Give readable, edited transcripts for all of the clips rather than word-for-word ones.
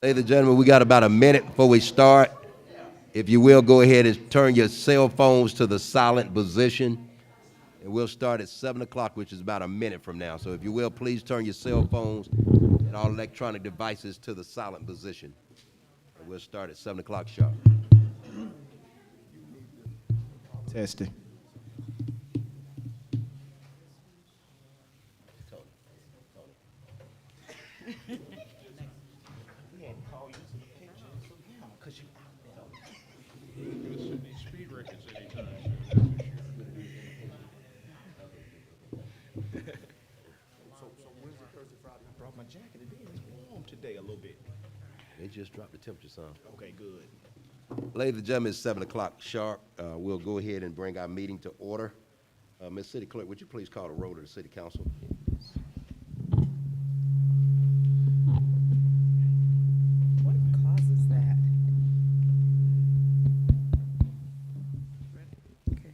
Ladies and gentlemen, we got about a minute before we start. If you will, go ahead and turn your cell phones to the silent position. And we'll start at 7 o'clock, which is about a minute from now. So if you will, please turn your cell phones and all electronic devices to the silent position. And we'll start at 7 o'clock sharp. Testing. Speed records anytime. So Wednesday, Thursday, Friday, I brought my jacket. It's warm today a little bit. They just dropped the temperature some. Okay, good. Ladies and gentlemen, it's 7 o'clock sharp. We'll go ahead and bring our meeting to order. Ms. City Clerk, would you please call the roll to the City Council? What causes that? Okay.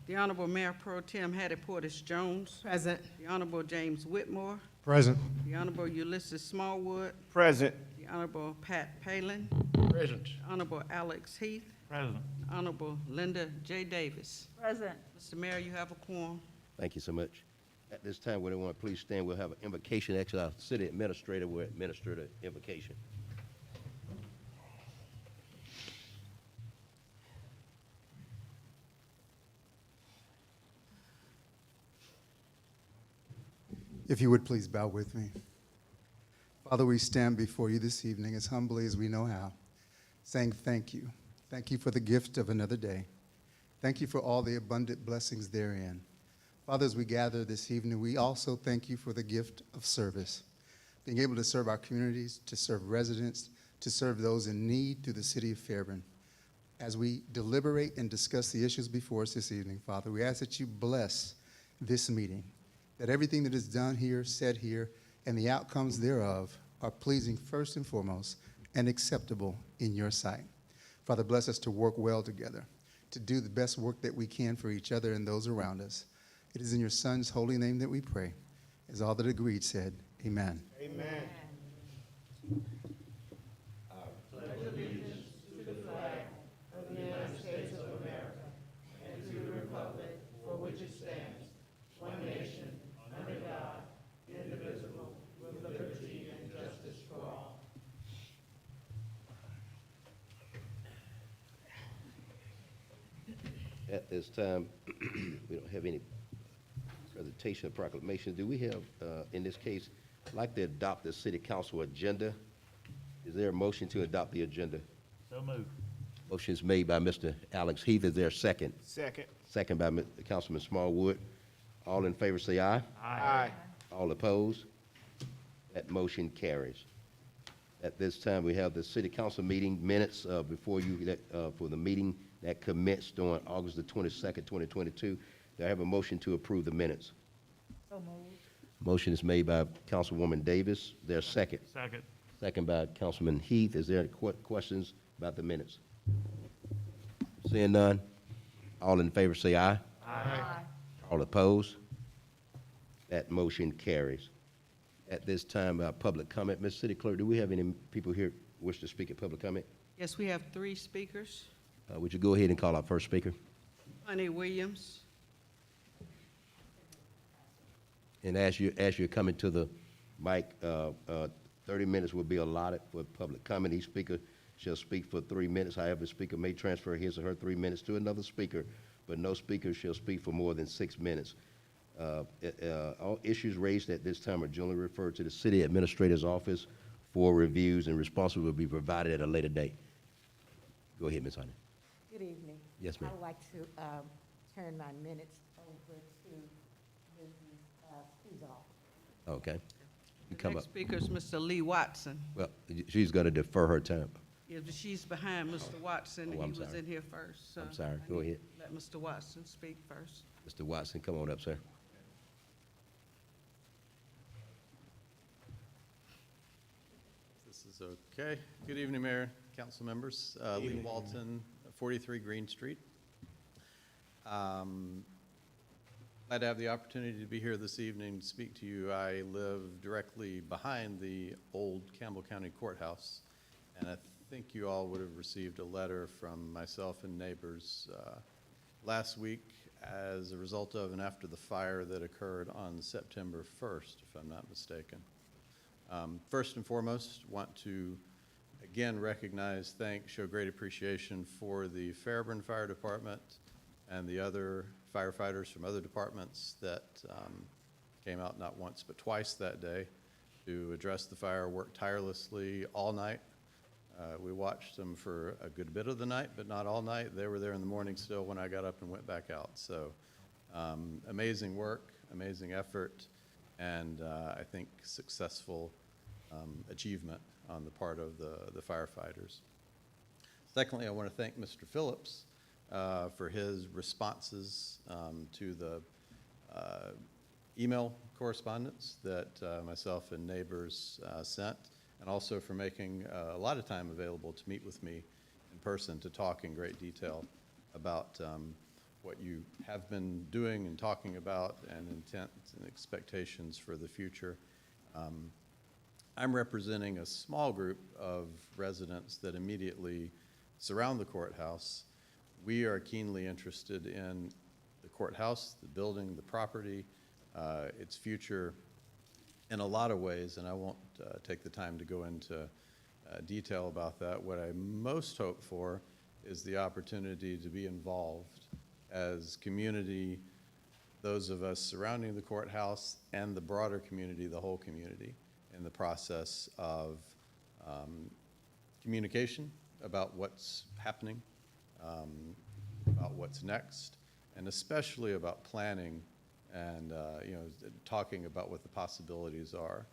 The Honorable Mayor Pro Tem Hattie Portis Jones. Present. The Honorable James Whitmore. Present. The Honorable Ulysses Smallwood. Present. The Honorable Pat Palin. Present. The Honorable Alex Heath. Present. The Honorable Linda J. Davis. Present. Mr. Mayor, you have a quorum. Thank you so much. At this time, would anyone please stand? We'll have an invocation. Actually, our city administrator will administer the invocation. If you would please bow with me. Father, we stand before you this evening as humbly as we know how, saying thank you. Thank you for the gift of another day. Thank you for all the abundant blessings therein. Father, as we gather this evening, we also thank you for the gift of service, being able to serve our communities, to serve residents, to serve those in need through the city of Fairburn. As we deliberate and discuss the issues before us this evening, Father, we ask that you bless this meeting, that everything that is done here, said here, and the outcomes thereof are pleasing first and foremost and acceptable in your sight. Father, bless us to work well together, to do the best work that we can for each other and those around us. It is in your Son's holy name that we pray. As all that agreed said, amen. Amen. At this time, we don't have any presentation or proclamation. Do we have, in this case, like to adopt the City Council agenda? Is there a motion to adopt the agenda? So moved. Motion is made by Mr. Alex Heath. Is there a second? Second. Second by Councilman Smallwood. All in favor say aye. Aye. All opposed? That motion carries. At this time, we have the City Council meeting minutes before you for the meeting that commenced on August the 22nd, 2022. Do I have a motion to approve the minutes? So moved. Motion is made by Councilwoman Davis. There's a second. Second. Second by Councilman Heath. Is there any questions about the minutes? Seeing none, all in favor say aye. Aye. All opposed? That motion carries. At this time, public comment. Ms. City Clerk, do we have any people here who wish to speak at public comment? Yes, we have 3 speakers. Would you go ahead and call our first speaker? Honey Williams. And as you're coming to the mic, 30 minutes will be allotted for public comment. Each speaker shall speak for 3 minutes. However, the speaker may transfer his or her 3 minutes to another speaker, but no speaker shall speak for more than 6 minutes. All issues raised at this time are generally referred to the city administrator's office for reviews, and responses will be provided at a later date. Go ahead, Ms. Honey. Good evening. Yes, ma'am. I would like to turn my minutes over to Mrs. Suzal. Okay. You The come next up. speaker is Mr. Lee Watson. Well, she's going to defer her time. Yeah, but she's behind Mr. Watson. Oh, He I'm was sorry. in here first. So I'm sorry. I Go need ahead. to Let Mr. Watson speak first. Mr. Watson, come on up, sir. This is okay. Good evening, Mayor, council members. Lee Walton, 43 Green Street. Glad to have the opportunity to be here this evening to speak to you. I live directly behind the old Campbell County Courthouse. And I think you all would have received a letter from myself and neighbors last week as a result of and after the fire that occurred on September 1st, if I'm not mistaken. First and foremost, want to again recognize, thank, show great appreciation for the Fairburn Fire Department and the other firefighters from other departments that came out not once but twice that day to address the fire, worked tirelessly all night. We watched them for a good bit of the night, but not all night. They were there in the morning still when I got up and went back out. So amazing work, amazing effort, and I think successful achievement on the part of the firefighters. Secondly, I want to thank Mr. Phillips for his responses to the email correspondence that myself and neighbors sent, and also for making a lot of time available to meet with me in person to talk in great detail about what you have been doing and talking about and intent and expectations for the future. I'm representing a small group of residents that immediately surround the courthouse. We are keenly interested in the courthouse, the building, the property, its future in a lot of ways, and I won't take the time to go into detail about that. What I most hope for is the opportunity to be involved as community, those of us surrounding the courthouse and the broader community, the whole community, in the process of communication about what's happening, about what's next, and especially about planning and talking about what the possibilities are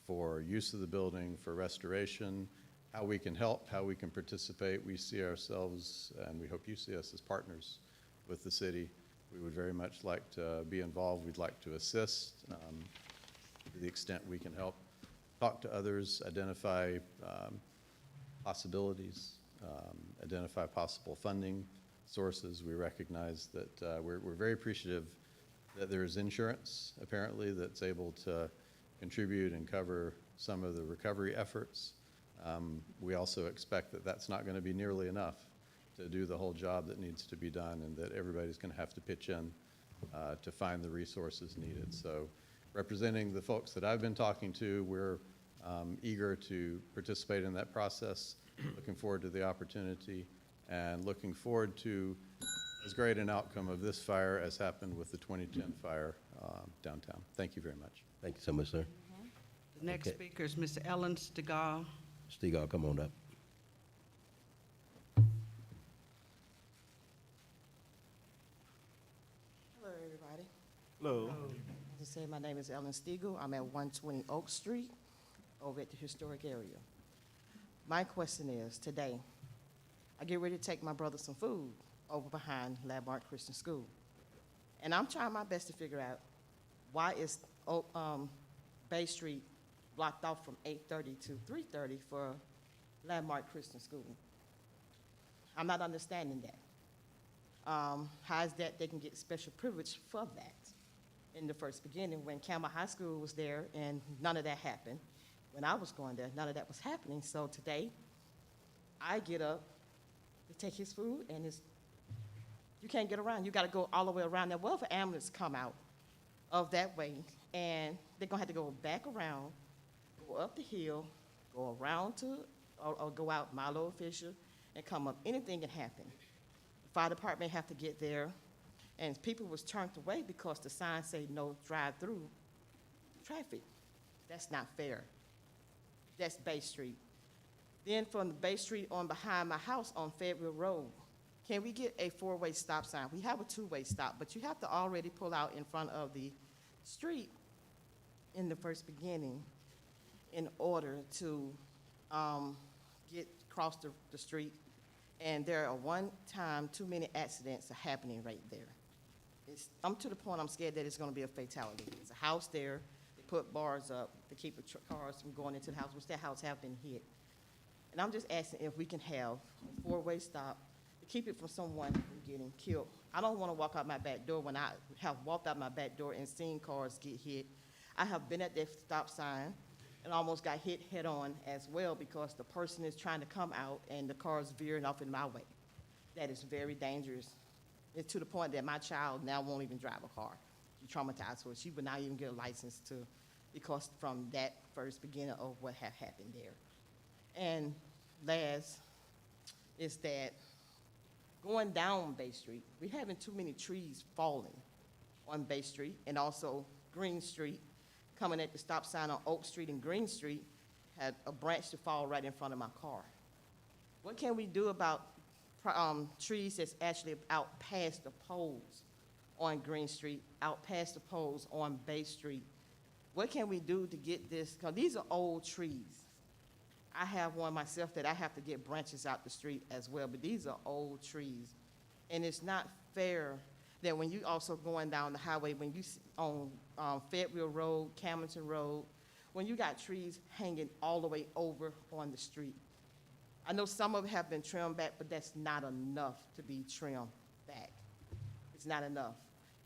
for use of the building, for restoration, how we can help, how we can participate. We see ourselves, and we hope you see us, as partners with the city. We would very much like to be involved. We'd like to assist to the extent we can help. Talk to others, identify possibilities, identify possible funding sources. We recognize that we're very appreciative that there is insurance, apparently, that's able to contribute and cover some of the recovery efforts. We also expect that that's not going to be nearly enough to do the whole job that needs to be done, and that everybody's going to have to pitch in to find the resources needed. So representing the folks that I've been talking to, we're eager to participate in that process, looking forward to the opportunity, and looking forward to as great an outcome of this fire as happened with the 2010 fire downtown. Thank you very much. Thank you so much, sir. The next Okay. speaker is Mr. Ellen Stigall. Stigall, come on up. Hello, everybody. Hello. As I said, my name is Ellen Stiegel. I'm at 120 Oak Street over at the historic area. My question is, today, I get ready to take my brother some food over behind Landmark Christian School. And I'm trying my best to figure out why is Bay Street blocked off from 8:30 to 3:30 for Landmark Christian School. I'm not understanding that. How is that they can get special privilege for that? In the first beginning, when Campbell High School was there and none of that happened. When I was going there, none of that was happening. So today, I get up to take his food, and you can't get around. You got to go all the way around there. Well, if an ambulance come out of that way, and they're going to have to go back around, go up the hill, go around to, or go out Milo Fisher, and come up. Anything can happen. The fire department have to get there, and people was turned away because the sign say no drive-through traffic. That's not fair. That's Bay Street. Then from the Bay Street on behind my house on Fairburn Road, can we get a four-way stop sign? We have a two-way stop, but you have to already pull out in front of the street in the first beginning in order to get across the street. And there are one time too many accidents are happening right there. I'm to the point I'm scared that it's gonna be a fatality. There's a house there, they put bars up to keep the cars from going into the house, which that house have been hit. And I'm just asking if we can have a four-way stop to keep it from someone from getting killed. I don't wanna walk out my back door when I have walked out my back door and seen cars get hit. I have been at that stop sign and almost got hit head-on as well because the person is trying to come out and the car is veering off in my way. That is very dangerous. It's to the point that my child now won't even drive a car. She's traumatized, so she would not even get a license because from that first beginning of what had happened there. And last is that going down Bay Street, we're having too many trees falling on Bay Street, and also Green Street, coming at the stop sign on Oak Street and Green Street, had a branch to fall right in front of my car. What can we do about trees that's actually out past the poles on Green Street, out past the poles on Bay Street? What can we do to get this, because these are old trees. I have one myself that I have to get branches out the street as well, but these are old trees. And it's not fair that when you also going down the highway, when you on Fairburn Road, Camilton Road, when you got trees hanging all the way over on the street. I know some of them have been trimmed back, but that's not enough to be trimmed back. It's not enough.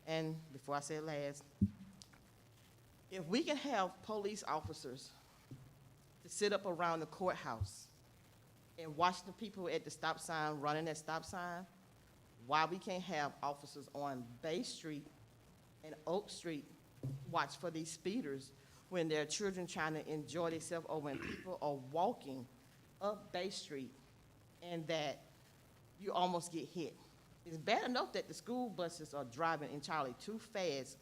And before I say it last, if we can have police officers to sit up around the courthouse and watch the people at the stop sign running that stop sign, why we can't have officers on Bay Street and Oak Street watch for these speeders when there are children trying to enjoy themselves, or when people are walking up Bay Street and that you almost get hit. It's bad enough that the school buses are driving in Charlie too fast.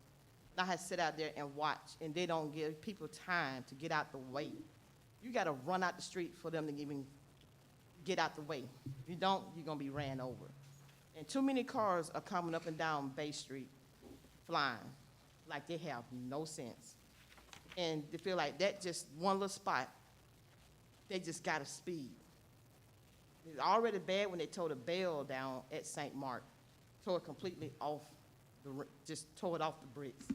Now I have to sit out there and watch, and they don't give people time to get out the way. You got to run out the street for them to even get out the way. If you don't, you're going to be ran over. And too many cars are coming up and down Bay Street flying like they have no sense. And they feel like that just one little spot, they just got to speed. It's already bad when they tore the bell down at St. Mark, tore it completely off, just tore it off the bricks.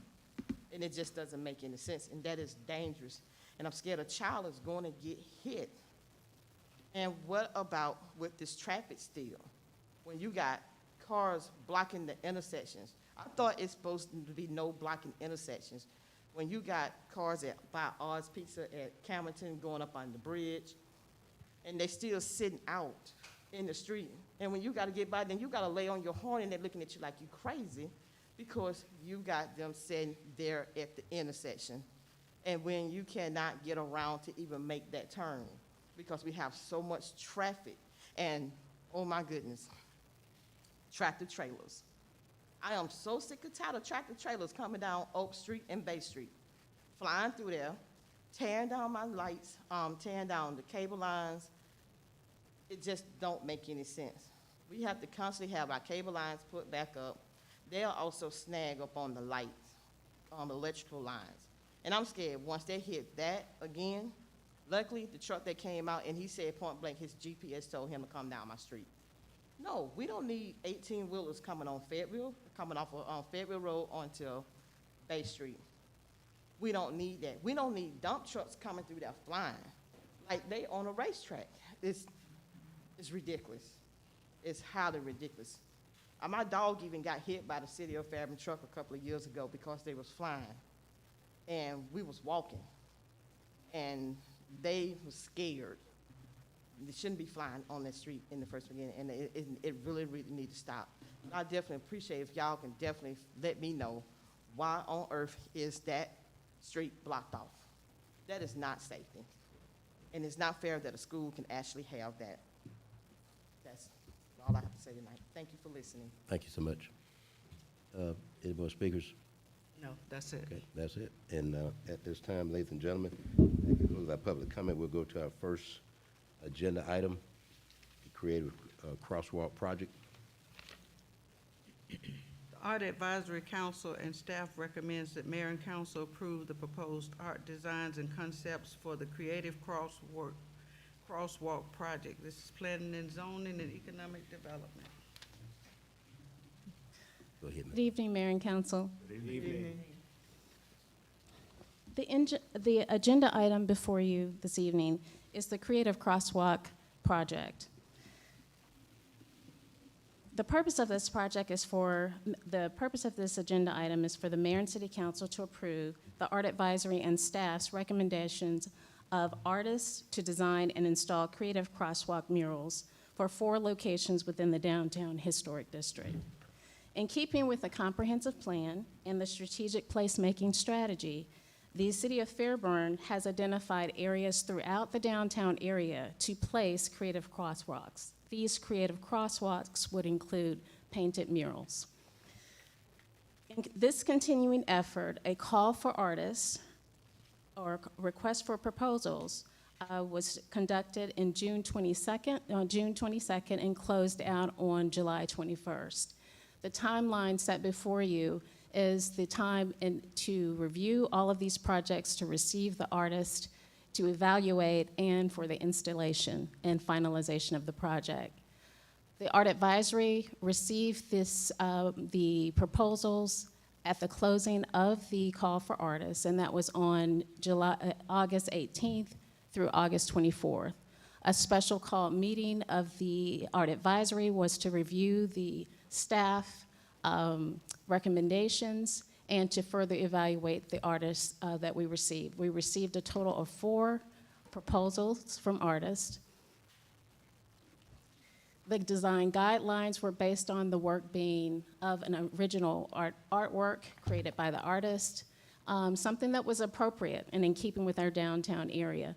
And it just doesn't make any sense, and that is dangerous. And I'm scared a child is going to get hit. And what about with this traffic still? When you got cars blocking the intersections. I thought it's supposed to be no blocking intersections. When you got cars by Oz Pizza at Camilton going up on the bridge, and they still sitting out in the street. And when you got to get by, then you got to lay on your horn, and they're looking at you like you crazy because you got them sitting there at the intersection. And when you cannot get around to even make that turn because we have so much traffic. And, oh my goodness, tractor trailers. I am so sick and tired of tractor trailers coming down Oak Street and Bay Street, flying through there, tearing down my lights, tearing down the cable lines. It just don't make any sense. We have to constantly have our cable lines put back up. They'll also snag up on the lights, on the electrical lines. And I'm scared once they hit that again, luckily the truck that came out and he said point blank his GPS told him to come down my street. No, we don't need 18-wheelers coming on Fayetteville, coming off of Fayetteville Road onto Bay Street. We don't need that. We don't need dump trucks coming through there flying like they on a racetrack. It's ridiculous. It's highly ridiculous. My dog even got hit by the city of Fairburn truck a couple of years ago because they was flying. And we was walking. And they was scared. They shouldn't be flying on that street in the first beginning, and it really, really need to stop. I definitely appreciate if y'all can definitely let me know why on earth is that street blocked off. That is not safety. And it's not fair that a school can actually have that. That's all I have to say tonight. Thank you for listening. Thank you so much. Any more speakers? No, that's it. Okay, that's it. And at this time, ladies and gentlemen, that concludes our public comment. We'll go to our first agenda item, the Creative Crosswalk Project. The Art Advisory Council and staff recommends that mayor and council approve the proposed art designs and concepts for the Creative Crosswalk Project. This is planning and zoning and economic development. Go ahead, Good evening, Mayor and Council. Good evening. The agenda item before you this evening is the Creative Crosswalk Project. The purpose of this project is the purpose of this agenda item is for the Mayor and City Council to approve the Art Advisory and staff's recommendations of artists to design and install creative crosswalk murals for 4 locations within the downtown historic district. In keeping with the comprehensive plan and the strategic placemaking strategy, the City of Fairburn has identified areas throughout the downtown area to place creative crosswalks. These creative crosswalks would include painted murals. In this continuing effort, a call for artists or request for proposals was conducted in June 22nd and closed out on July 21st. The timeline set before you is the time to review all of these projects, to receive the artist, to evaluate, and for the installation and finalization of the project. The Art Advisory received the proposals at the closing of the call for artists, and that was on August 18th through August 24th. A special call meeting of the Art Advisory was to review the staff recommendations and to further evaluate the artists that we received. We received a total of 4 proposals from artists. The design guidelines were based on the work being of an original artwork created by the artist, something that was appropriate and in keeping with our downtown area.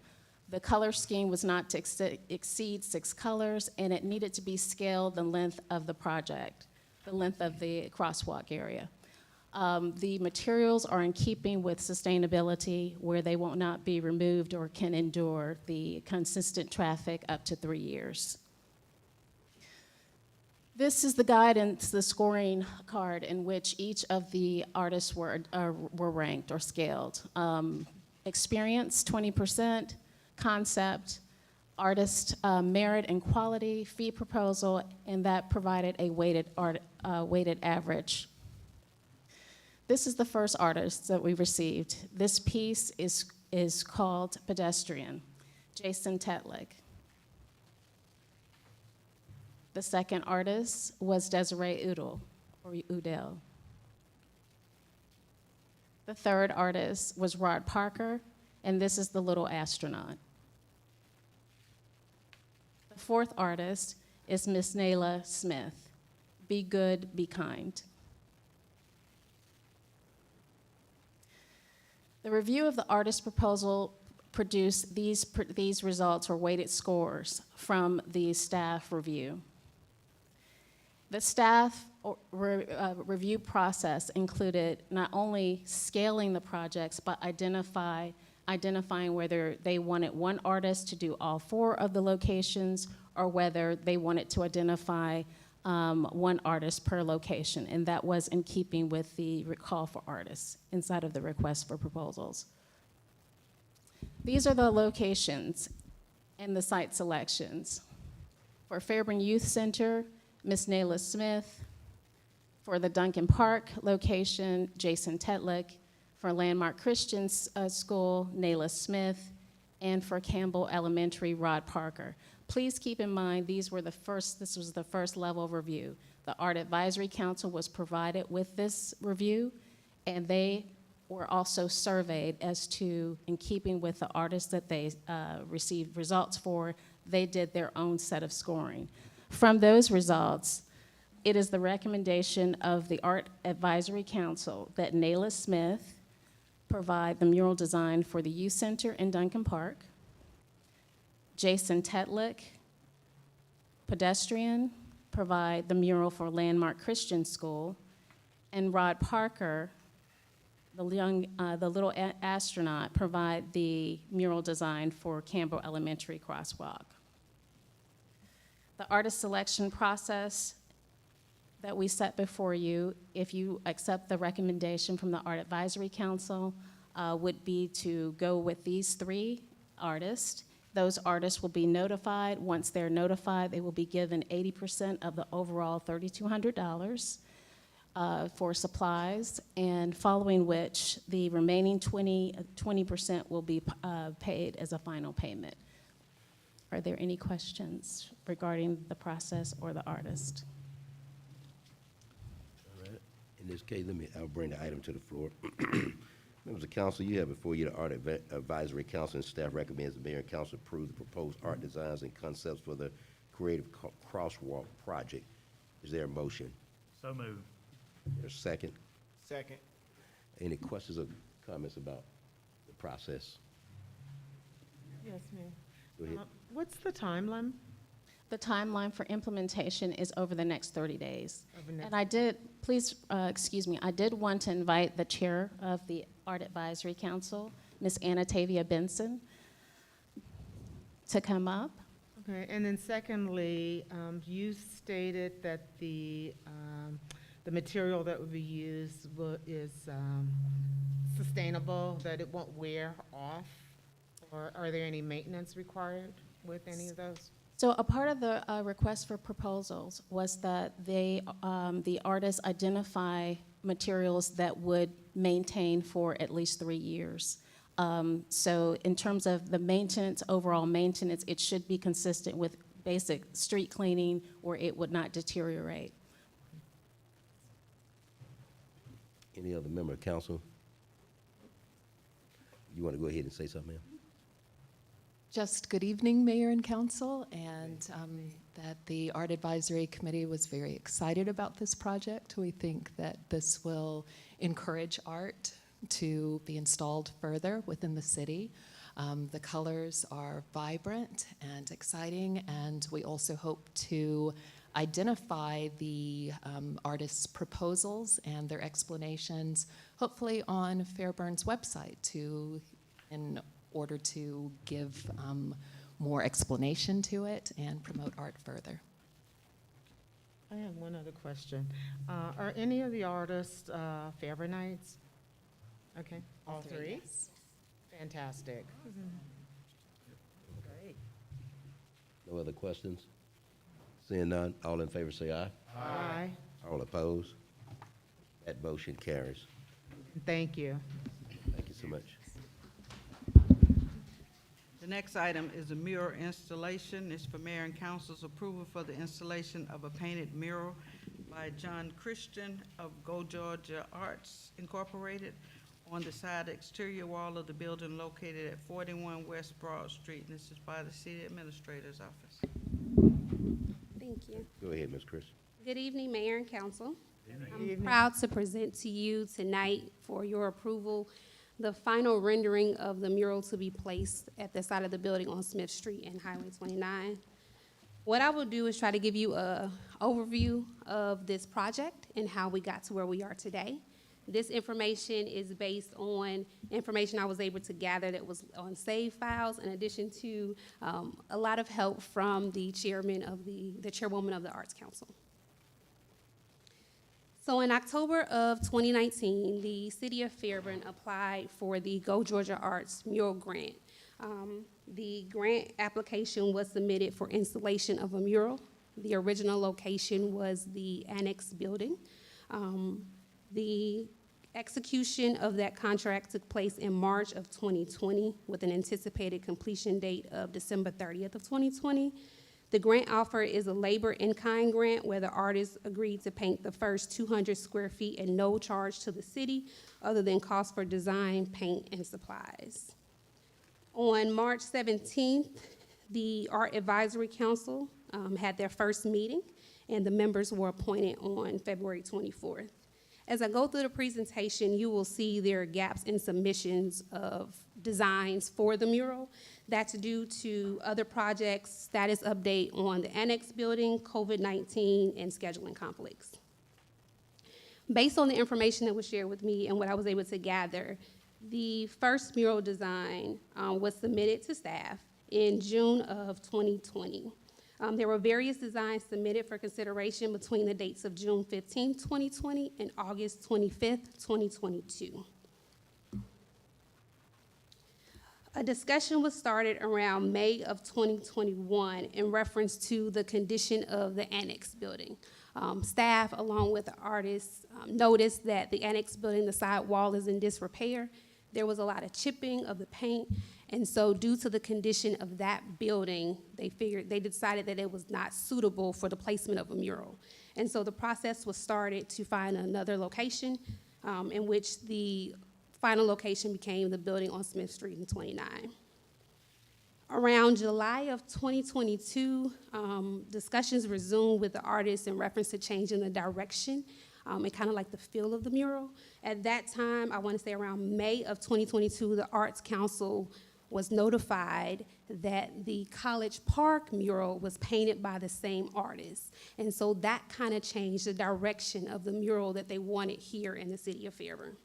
The color scheme was not to exceed 6 colors, and it needed to be scaled the length of the project, the length of the crosswalk area. The materials are in keeping with sustainability, where they will not be removed or can endure the consistent traffic up to 3 years. This is the guidance, the scoring card in which each of the artists were ranked or scaled. Experience, 20%, concept, artist merit and quality, fee proposal, and that provided a weighted average. This is the first artist that we received. This piece is called Pedestrian, Jason Tetlick. The second artist was Desiree Udell. The third artist was Rod Parker, and this is The Little Astronaut. The fourth artist is Miss Nayla Smith, Be Good, Be Kind. The review of the artist proposal produced these results or weighted scores from the staff review. The staff review process included not only scaling the projects, but identifying whether they wanted one artist to do all 4 of the locations or whether they wanted to identify one artist per location, and that was in keeping with the call for artists inside of the request for proposals. These are the locations and the site selections. For Fairburn Youth Center, Ms. Nayla Smith. For the Duncan Park location, Jason Tetlick. For Landmark Christian School, Nayla Smith. And for Campbell Elementary, Rod Parker. Please keep in mind this was the first level of review. The Art Advisory Council was provided with this review, and they were also surveyed as to, in keeping with the artists that they received results for, they did their own set of scoring. From those results, it is the recommendation of the Art Advisory Council that Nayla Smith provide the mural design for the Youth Center in Duncan Park, Jason Tetlick, Pedestrian, provide the mural for Landmark Christian School, and Rod Parker, the Little Astronaut, provide the mural design for Campbell Elementary crosswalk. The artist selection process that we set before you, if you accept the recommendation from the Art Advisory Council, would be to go with these 3 artists. Those artists will be notified. Once they're notified, they will be given 80% of the overall $3,200 for supplies, and following which the remaining 20% will be paid as a final payment. Are there any questions regarding the process or the artist? All right. In this case, I'll bring the item to the floor. Members of council, you have before you the Art Advisory Council, and staff recommends the mayor and council approve the proposed art designs and concepts for the Creative Crosswalk project. Is there a motion? So moved. There's a second? Second. Any questions or comments about the process? Yes, Mayor. Go ahead. What's the timeline? The timeline for implementation is over the next 30 days. Over next- And I did, please, excuse me, I did want to invite the chair of the Art Advisory Council, Ms. Anatavia Benson, to come up. Okay, and then secondly, you stated that the material that would be used is sustainable, that it won't wear off? Or are there any maintenance required with any of those? So a part of the request for proposals was that they, the artists identify materials that would maintain for at least 3 years. So in terms of the maintenance, overall maintenance, it should be consistent with basic street cleaning or it would not deteriorate. Any other member of council? You want to go ahead and say something, ma'am? Just good evening, Mayor and Council, and that the Art Advisory Committee was very excited about this project. We think that this will encourage art to be installed further within the city. The colors are vibrant and exciting, and we also hope to identify the artists' proposals and their explanations, hopefully on Fairburn's website in order to give more explanation to it and promote art further. I have one other question. Are any of the artists Fairburnites? Okay, all three? Yes. Fantastic. No other questions? Seeing none, all in favor say aye. Aye. All opposed? That motion carries. Thank you. Thank you so much. The next item is a mural installation. It's for mayor and council's approval for the installation of a painted mural by John Christian of Go Georgia Arts Incorporated on the side exterior wall of the building located at 41 West Broad Street. And this is by the city administrator's office. Thank you. Go ahead, Ms. Chris. Good evening, Mayor and Council. I'm evening. proud to present to you tonight for your approval the final rendering of the mural to be placed at the side of the building on Smith Street and Highway 29. What I will do is try to give you an overview of this project and how we got to where we are today. This information is based on information I was able to gather that was on save files, in addition to a lot of help from the chairwoman of the Arts Council. So in October of 2019, the city of Fairburn applied for the Go Georgia Arts Mural Grant. The grant application was submitted for installation of a mural. The original location was the annex building. The execution of that contract took place in March of 2020 with an anticipated completion date of December 30th of 2020. The grant offer is a labor in-kind grant where the artist agreed to paint the first 200 square feet at no charge to the city other than cost for design, paint, and supplies. On March 17th, the Art Advisory Council had their first meeting, and the members were appointed on February 24th. As I go through the presentation, you will see there are gaps in submissions of designs for the mural. That's due to other projects, status update on the annex building, COVID-19, and scheduling conflicts. Based on the information that was shared with me and what I was able to gather, the first mural design was submitted to staff in June of 2020. There were various designs submitted for consideration between the dates of June 15, 2020 and August 25th, 2022. A discussion was started around May of 2021 in reference to the condition of the annex building. Staff, along with the artists, noticed that the annex building, the side wall is in disrepair. There was a lot of chipping of the paint, and so due to the condition of that building, they decided that it was not suitable for the placement of a mural. And so the process was started to find another location in which the final location became the building on Smith Street in 29. Around July of 2022, discussions resumed with the artists in reference to changing the direction and kind of like the feel of the mural. At that time, I want to say around May of 2022, the Arts Council was notified that the College Park mural was painted by the same artist. And so that kind of changed the direction of the mural that they wanted here in the city of Fairburn.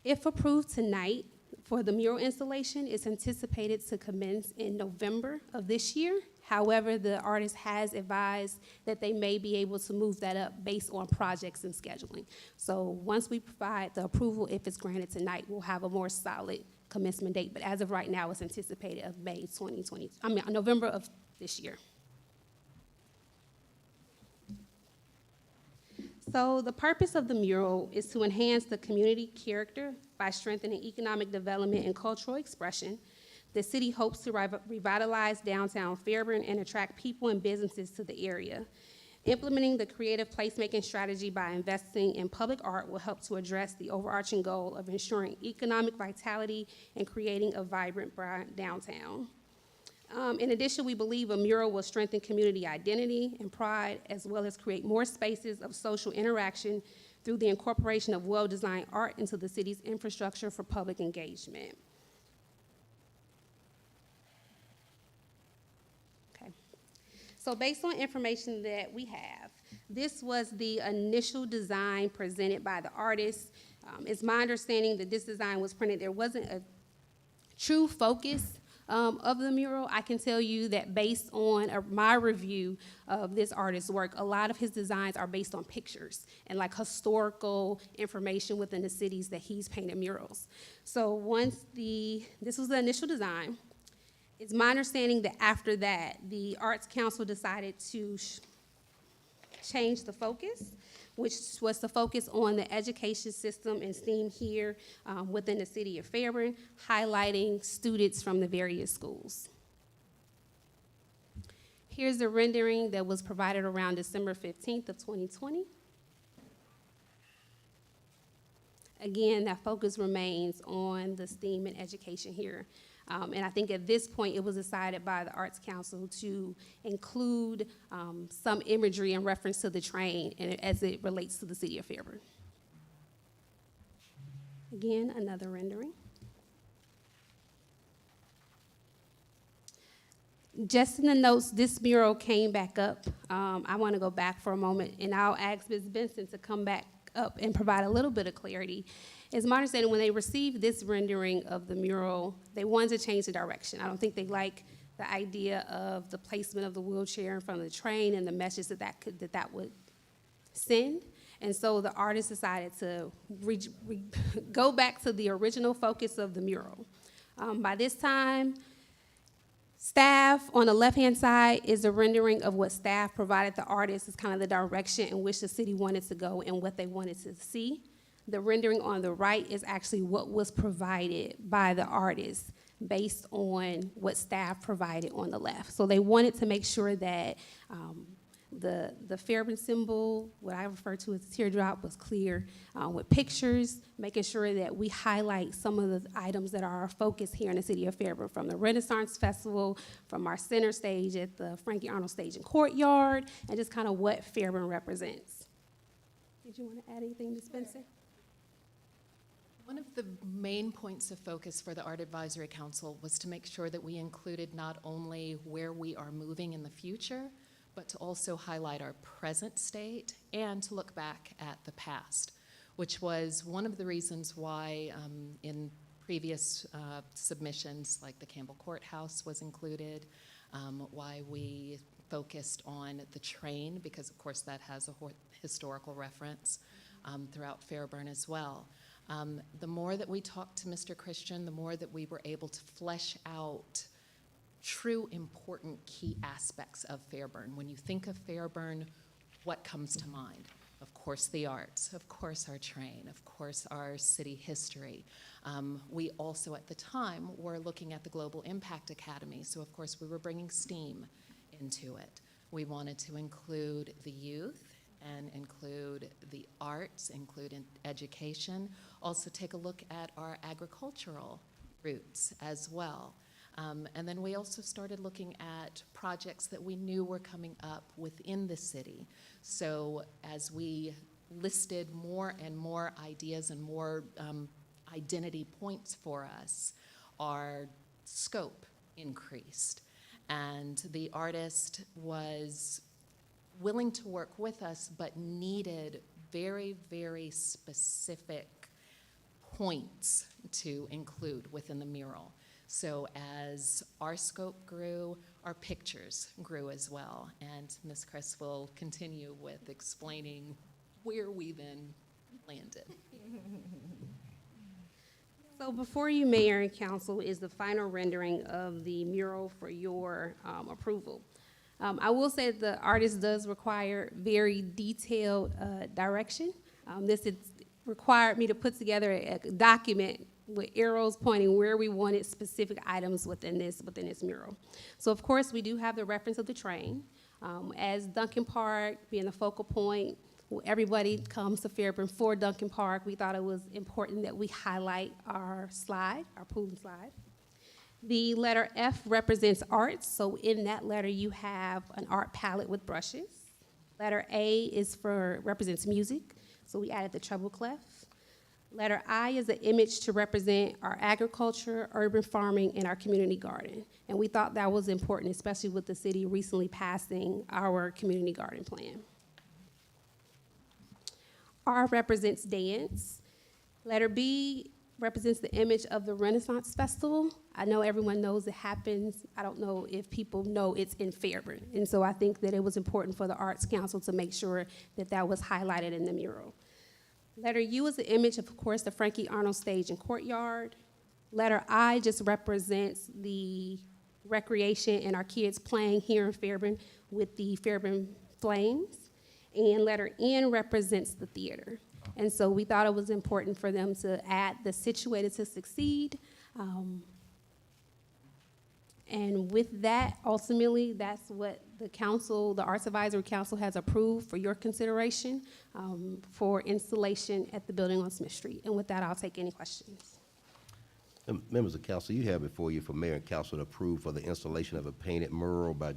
If approved tonight, for the mural installation, it's anticipated to commence in November of this year. However, the artist has advised that they may be able to move that up based on projects and scheduling. So once we provide the approval, if it's granted tonight, we'll have a more solid commencement date. But as of right now, it's anticipated of November of this year. So the purpose of the mural is to enhance the community character by strengthening economic development and cultural expression. The city hopes to revitalize downtown Fairburn and attract people and businesses to the area. Implementing the creative placemaking strategy by investing in public art will help to address the overarching goal of ensuring economic vitality and creating a vibrant downtown. In addition, we believe a mural will strengthen community identity and pride, as well as create more spaces of social interaction through the incorporation of well-designed art into the city's infrastructure for public engagement. Okay. So based on information that we have, this was the initial design presented by the artist. It's my understanding that this design was printed. There wasn't a true focus of the mural. I can tell you that based on my review of this artist's work, a lot of his designs are based on pictures and like historical information within the cities that he's painted murals. So once this was the initial design, it's my understanding that after that, the Arts Council decided to change the focus, which was to focus on the education system and STEAM here within the city of Fairburn, highlighting students from the various schools. Here's the rendering that was provided around December 15th of 2020. Again, that focus remains on the STEAM and education here. And I think at this point, it was decided by the Arts Council to include some imagery in reference to the train and as it relates to the city of Fairburn. Again, another rendering. Just in the notes, this mural came back up. I want to go back for a moment, and I'll ask Ms. Benson to come back up and provide a little bit of clarity. It's my understanding when they received this rendering of the mural, they wanted to change the direction. I don't think they like the idea of the placement of the wheelchair in front of the train and the message that would send. And so the artist decided to go back to the original focus of the mural. By this time, staff on the left-hand side is a rendering of what staff provided the artist as kind of the direction in which the city wanted to go and what they wanted to see. The rendering on the right is actually what was provided by the artist based on what staff provided on the left. So they wanted to make sure that the Fairburn symbol, what I refer to as the teardrop, was clear with pictures, making sure that we highlight some of the items that are our focus here in the city of Fairburn, from the Renaissance Festival, from our center stage at the Frankie Arnold Stage and Courtyard, and just kind of what Fairburn represents. Did you want to add anything, Ms. Benson? One of the main points of focus for the Art Advisory Council was to make sure that we included not only where we are moving in the future, but to also highlight our present state and to look back at the past, which was one of the reasons why in previous submissions, like the Campbell Courthouse was included, why we focused on the train, because of course that has a historical reference throughout Fairburn as well. The more that we talked to Mr. Christian, the more that we were able to flesh out true important key aspects of Fairburn. When you think of Fairburn, what comes to mind? Of course, the arts, of course, our train, of course, our city history. We also, at the time, were looking at the Global Impact Academy, so of course, we were bringing STEAM into it. We wanted to include the youth and include the arts, include education. Also take a look at our agricultural roots as well. And then we also started looking at projects that we knew were coming up within the city. So as we listed more and more ideas and more identity points for us, our scope increased. And the artist was willing to work with us, but needed very, very specific points to include within the mural. So as our scope grew, our pictures grew as well. And Ms. Chris will continue with explaining where we then landed. So before you, Mayor and Council, is the final rendering of the mural for your approval. I will say that the artist does require very detailed direction. This has required me to put together a document with arrows pointing where we wanted specific items within this mural. So of course, we do have the reference of the train. As Duncan Park being the focal point, everybody comes to Fairburn for Duncan Park. We thought it was important that we highlight our slide, our pool and slide. The letter F represents arts, so in that letter you have an art palette with brushes. Letter A represents music, so we added the treble clef. Letter I is an image to represent our agriculture, urban farming, and our community garden. And we thought that was important, especially with the city recently passing our community garden plan. R represents dance. Letter B represents the image of the Renaissance Festival. I know everyone knows it happens. I don't know if people know it's in Fairburn. And so I think that it was important for the Arts Council to make sure that that was highlighted in the mural. Letter U is the image, of course, the Frankie Arnold Stage and Courtyard. Letter I just represents the recreation and our kids playing here in Fairburn with the Fairburn Flames. And letter N represents the theater. And so we thought it was important for them to add the Situated to Succeed. And with that, ultimately, that's what the council, the Arts Advisory Council has approved for your consideration for installation at the building on Smith Street. And with that, I'll take any questions. Members of council, you have before you for mayor and council to approve for the installation of a painted mural by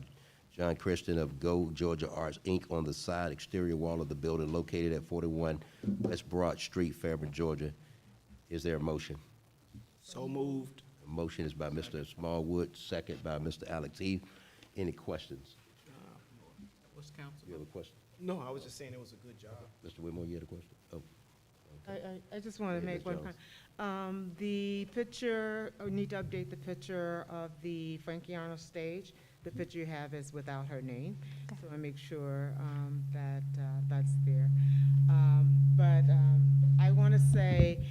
John Christian of Go Georgia Arts, Inc. on the side exterior wall of the building located at 41 West Broad Street, Fairburn, Georgia. Is there a motion? So moved. A motion is by Mr. Smallwood, second by Mr. Alex Eve. Any questions? What's council? You have a question? No, I was just saying it was a good job. Mr. Whitmore, you had a question? Oh. I just want to Yeah, make Ms. one comment. The picture, we need to update the picture of the Frankie Arnold stage. The picture you have is without her name, so I make sure that that's there. But I want to say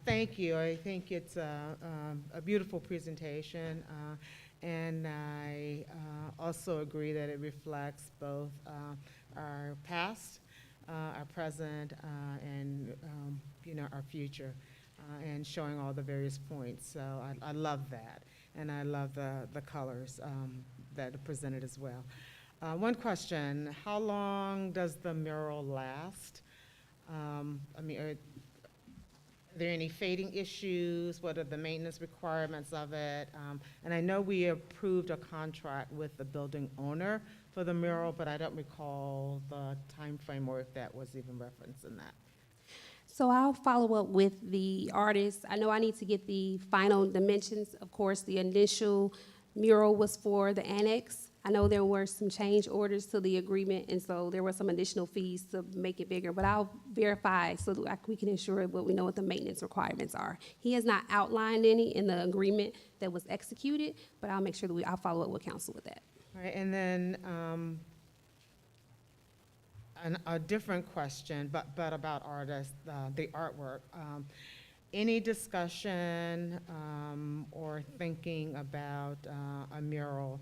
thank you. I think it's a beautiful presentation, and I also agree that it reflects both our past, our present, and our future, and showing all the various points. So I love that. And I love the colors that are presented as well. One question, how long does the mural last? Are there any fading issues? What are the maintenance requirements of it? And I know we approved a contract with the building owner for the mural, but I don't recall the time frame or if that was even referenced in that. So I'll follow up with the artist. I know I need to get the final dimensions. Of course, the initial mural was for the annex. I know there were some change orders to the agreement, and so there were some additional fees to make it bigger, but I'll verify so that we can ensure what we know what the maintenance requirements are. He has not outlined any in the agreement that was executed, but I'll make sure that I'll follow up with council with that. All right, and then a different question, but about artists, the artwork. Any discussion or thinking about a mural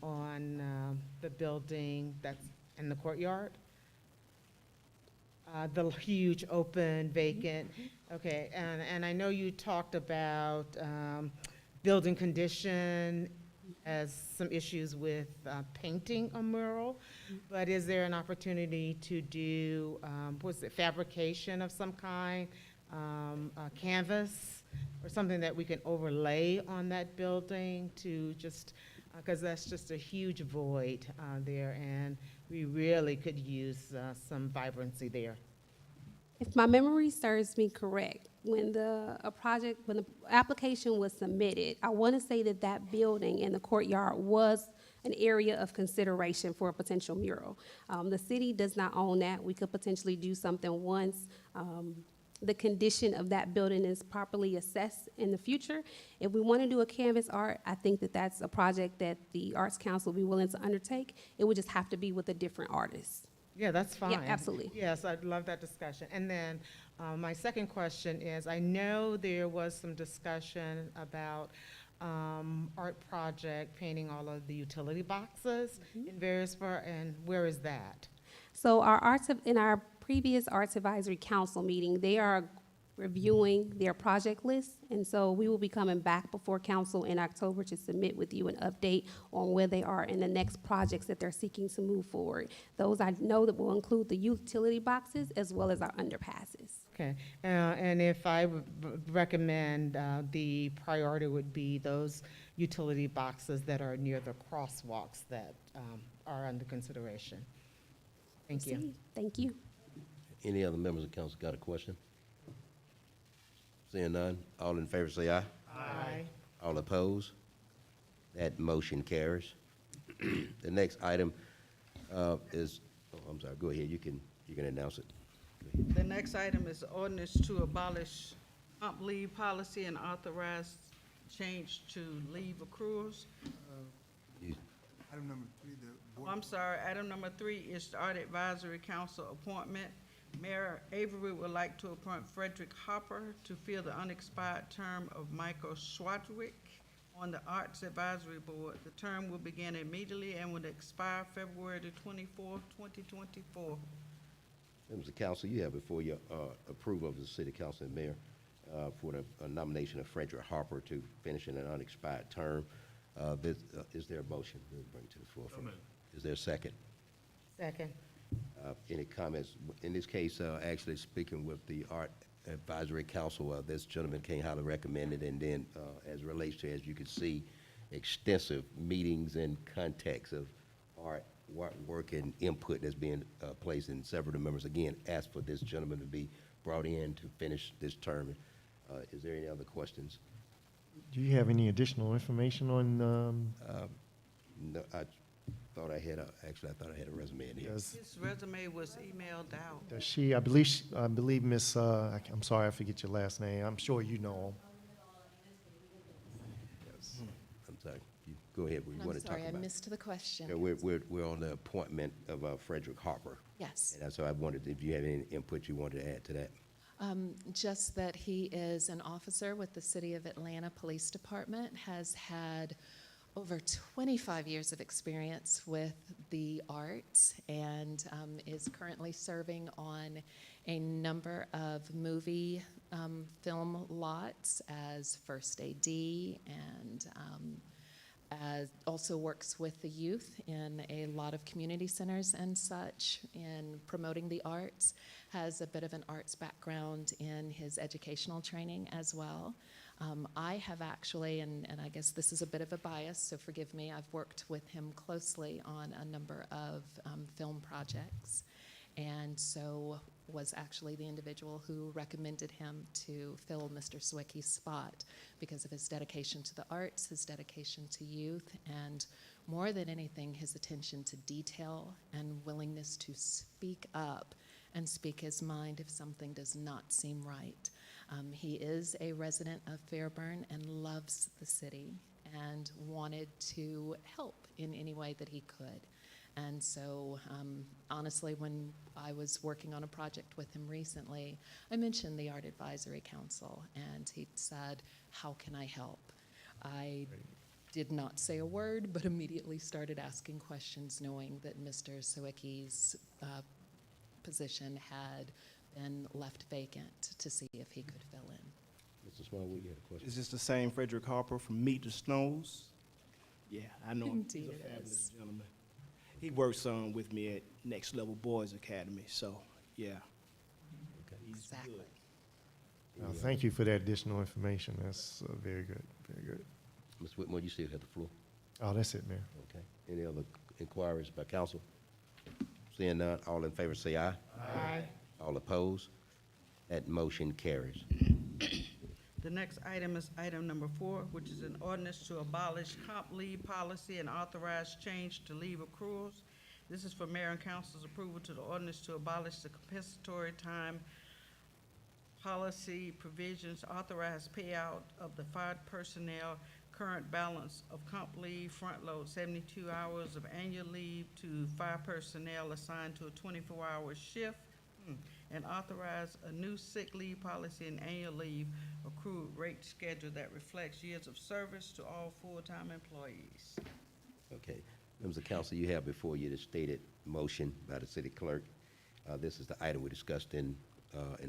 on the building that's in the courtyard? The huge open vacant, okay, and I know you talked about building condition has some issues with painting a mural, but is there an opportunity to do, what's it, fabrication of some kind, a canvas, or something that we can overlay on that building to just, because that's just a huge void there, and we really could use some vibrancy there. If my memory serves me correct, when the application was submitted, I want to say that that building in the courtyard was an area of consideration for a potential mural. The city does not own that. We could potentially do something once the condition of that building is properly assessed in the future. If we want to do a canvas art, I think that that's a project that the Arts Council will be willing to undertake. It would just have to be with a different artist. Yeah, that's fine. Yeah, absolutely. Yes, I'd love that discussion. And then my second question is, I know there was some discussion about art project painting all of the utility boxes in various and where is that? So in our previous Arts Advisory Council meeting, they are reviewing their project list, and so we will be coming back before council in October to submit with you an update on where they are in the next projects that they're seeking to move forward. Those I know that will include the utility boxes as well as our underpasses. Okay, and if I would recommend, the priority would be those utility boxes that are near the crosswalks that are under consideration. Thank you. Thank you. Any other members of council got a question? Seeing none, all in favor say aye. Aye. All opposed? That motion carries. The next item is, oh, I'm sorry, go ahead, you can announce it. Go ahead. The next item is ordinance to abolish hump leave policy and authorize change to leave accruals. Item number 3, the board. I'm sorry, item number 3 is the Art Advisory Council appointment. Mayor Avery would like to appoint Frederick Hopper to fill the unexpired term of Michael Schwadwick on the Arts Advisory Board. The term will begin immediately and will expire February the 24th, 2024. Members of council, you have before your approval of the city council and mayor for the nomination of Frederick Harper to finish in an unexpired term. Is there a motion? We'll bring it to the floor. Is there a second? Second. Any comments? In this case, actually speaking with the Art Advisory Council, this gentleman came highly recommended, and then as it relates to, as you can see, extensive meetings and context of art work and input that's being placed in several of the members. Again, asked for this gentleman to be brought in to finish this term. Is there any other questions? Do you have any additional information on, No, I thought I had I thought I had a resume in here. His resume was emailed out. does she, I believe Miss, I'm sorry, I forget your last name. I'm sure you know. I'm sorry. You go ahead. We want I'm to talk sorry, I about. missed the question. Yeah, we're on the appointment of Frederick Harper. Yes. And so I wondered if you have any input you wanted to add to that. Just that he is an officer with the City of Atlanta Police Department, has had over 25 years of experience with the arts, and is currently serving on a number of movie film lots as first AD, and also works with the youth in a lot of community centers and such in promoting the arts, has a bit of an arts background in his educational training as well. I have actually, and I guess this is a bit of a bias, so forgive me, I've worked with him closely on a number of film projects, and so was actually the individual who recommended him to fill Mr. Sawicki's spot because of his dedication to the arts, his dedication to youth, and more than anything, his attention to detail and willingness to speak up and speak his mind if something does not seem right. He is a resident of Fairburn and loves the city and wanted to help in any way that he could. And so, honestly, when I was working on a project with him recently, I mentioned the Art Advisory Council, and he said, "How can I help?" I did not say a word, but immediately started asking questions, knowing that Mr. Sawicki's position had been left vacant, to see if he could fill in. Mr. Smallwood, you had a question? Is this the same Frederick Harper from Meet the Snows? Yeah, I know him. He's a Indeed it fabulous is. gentleman. He works with me at Next Level Boys Academy, so, yeah. He's Exactly. good. Thank you for that additional information. That's very good, very good. Ms. Whitmore, you still have the floor. Oh, that's it, Mayor. Okay. Any other inquiries by council? Seeing none, all in favor say aye. Aye. All opposed? That motion carries. The next item is item number 4, which is an ordinance to abolish comp leave policy and authorize change to leave accruals. This is for mayor and council's approval to the ordinance to abolish the compensatory time policy provisions, authorize payout of the fire personnel current balance of comp leave, front load 72 hours of annual leave to fire personnel assigned to a 24-hour shift, and authorize a new sick leave policy and annual leave accrued rate schedule that reflects years of service to all full-time employees. Okay. Members of council, you have before you the stated motion by the city clerk. This is the item we discussed in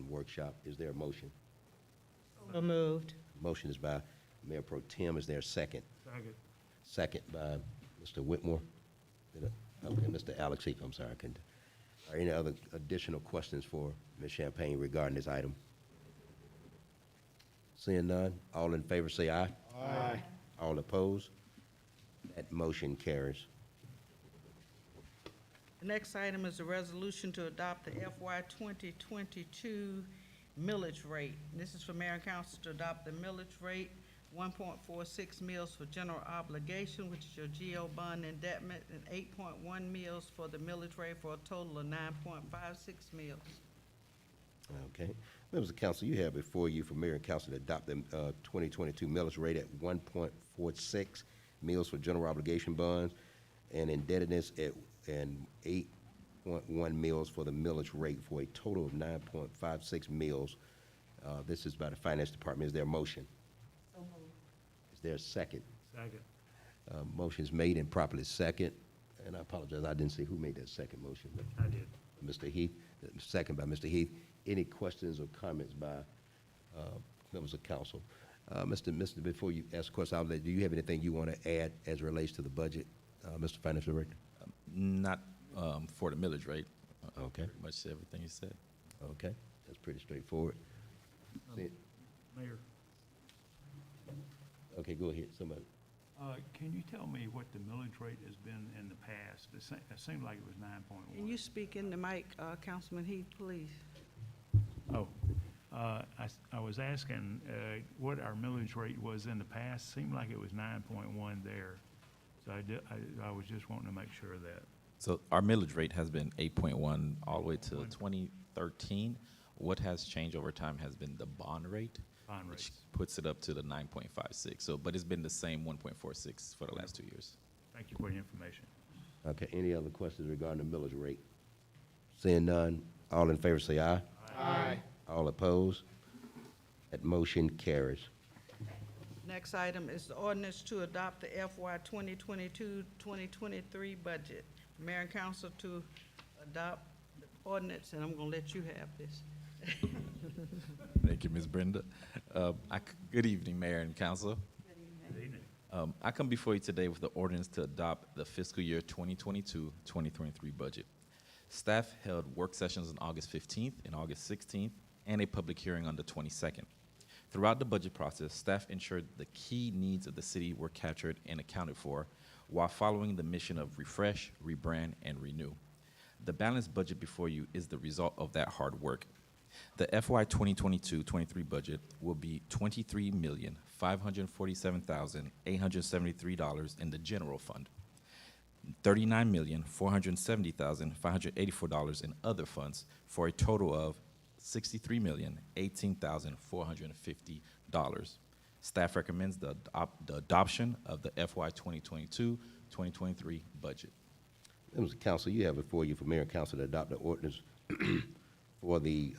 workshop. Is there a motion? So moved. Motion is by Mayor Pro Tem. Is there a second? Second. Second by Mr. Whitmore. Okay, Mr. Alex Heath, I'm sorry, I couldn't. Are any other additional questions for Ms. Champagne regarding this item? Seeing none, all in favor say aye. Aye. All opposed? That motion carries. The next item is a resolution to adopt the FY 2022 millage rate. This is for mayor and council to adopt the millage rate, 1.46 mills for general obligation, which is your GO bond indebtment, and 8.1 mills for the millage rate, for a total of 9.56 mills. Okay. Members of council, you have before you for mayor and council to adopt the 2022 millage rate at 1.46 mills for general obligation bonds and indebtedness and 8.1 mills for the millage rate, for a total of 9.56 mills. This is by the finance department. Is there a motion? So moved. Is there a second? Second. Motion is made and properly second. And I apologize, I didn't see who made that second motion. But I did. Mr. Heath, second by Mr. Heath. Any questions or comments by members of council? Mr. Before you ask a question, do you have anything you want to add as it relates to the budget, Mr. Finance Director? Not for the millage rate. Okay. Pretty much everything you said. Okay, that's pretty straightforward. Mayor, Okay, go ahead, somebody. can you tell me what the millage rate has been in the past? It seemed like it was 9.1. Can you speak in the mic, Councilman Heath, please? Oh, I was asking what our millage rate was in the past. Seemed like it was 9.1 there. So I was just wanting to make sure of that. So our millage rate has been 8.1 all the way to 2013. What has changed over time has been the bond rate, Bond which rates. puts it up to the 9.56. So, but it's been the same 1.46 for the last 2 years. Thank you for the information. Okay, any other questions regarding the millage rate? Seeing none, all in favor say aye. Aye. All opposed? That motion carries. Next item is the ordinance to adopt the FY 2022-2023 budget. Mayor and council to adopt the ordinance, and I'm gonna let you have this. Thank you, Ms. Brenda. Good evening, Mayor and Council. Good evening. I come before you today with the ordinance to adopt the fiscal year 2022-2023 budget. Staff held work sessions on August 15th and August 16th, and a public hearing on the 22nd. Throughout the budget process, staff ensured the key needs of the city were captured and accounted for, while following the mission of refresh, rebrand, and renew. The balanced budget before you is the result of that hard work. The FY 2022-23 budget will be $23,547,873 in the general fund, $39,470,584 in other funds, for a total of $63,018,450. Staff recommends the adoption of the FY 2022-2023 budget. Members of council, you have before you for mayor and council to adopt the ordinance for the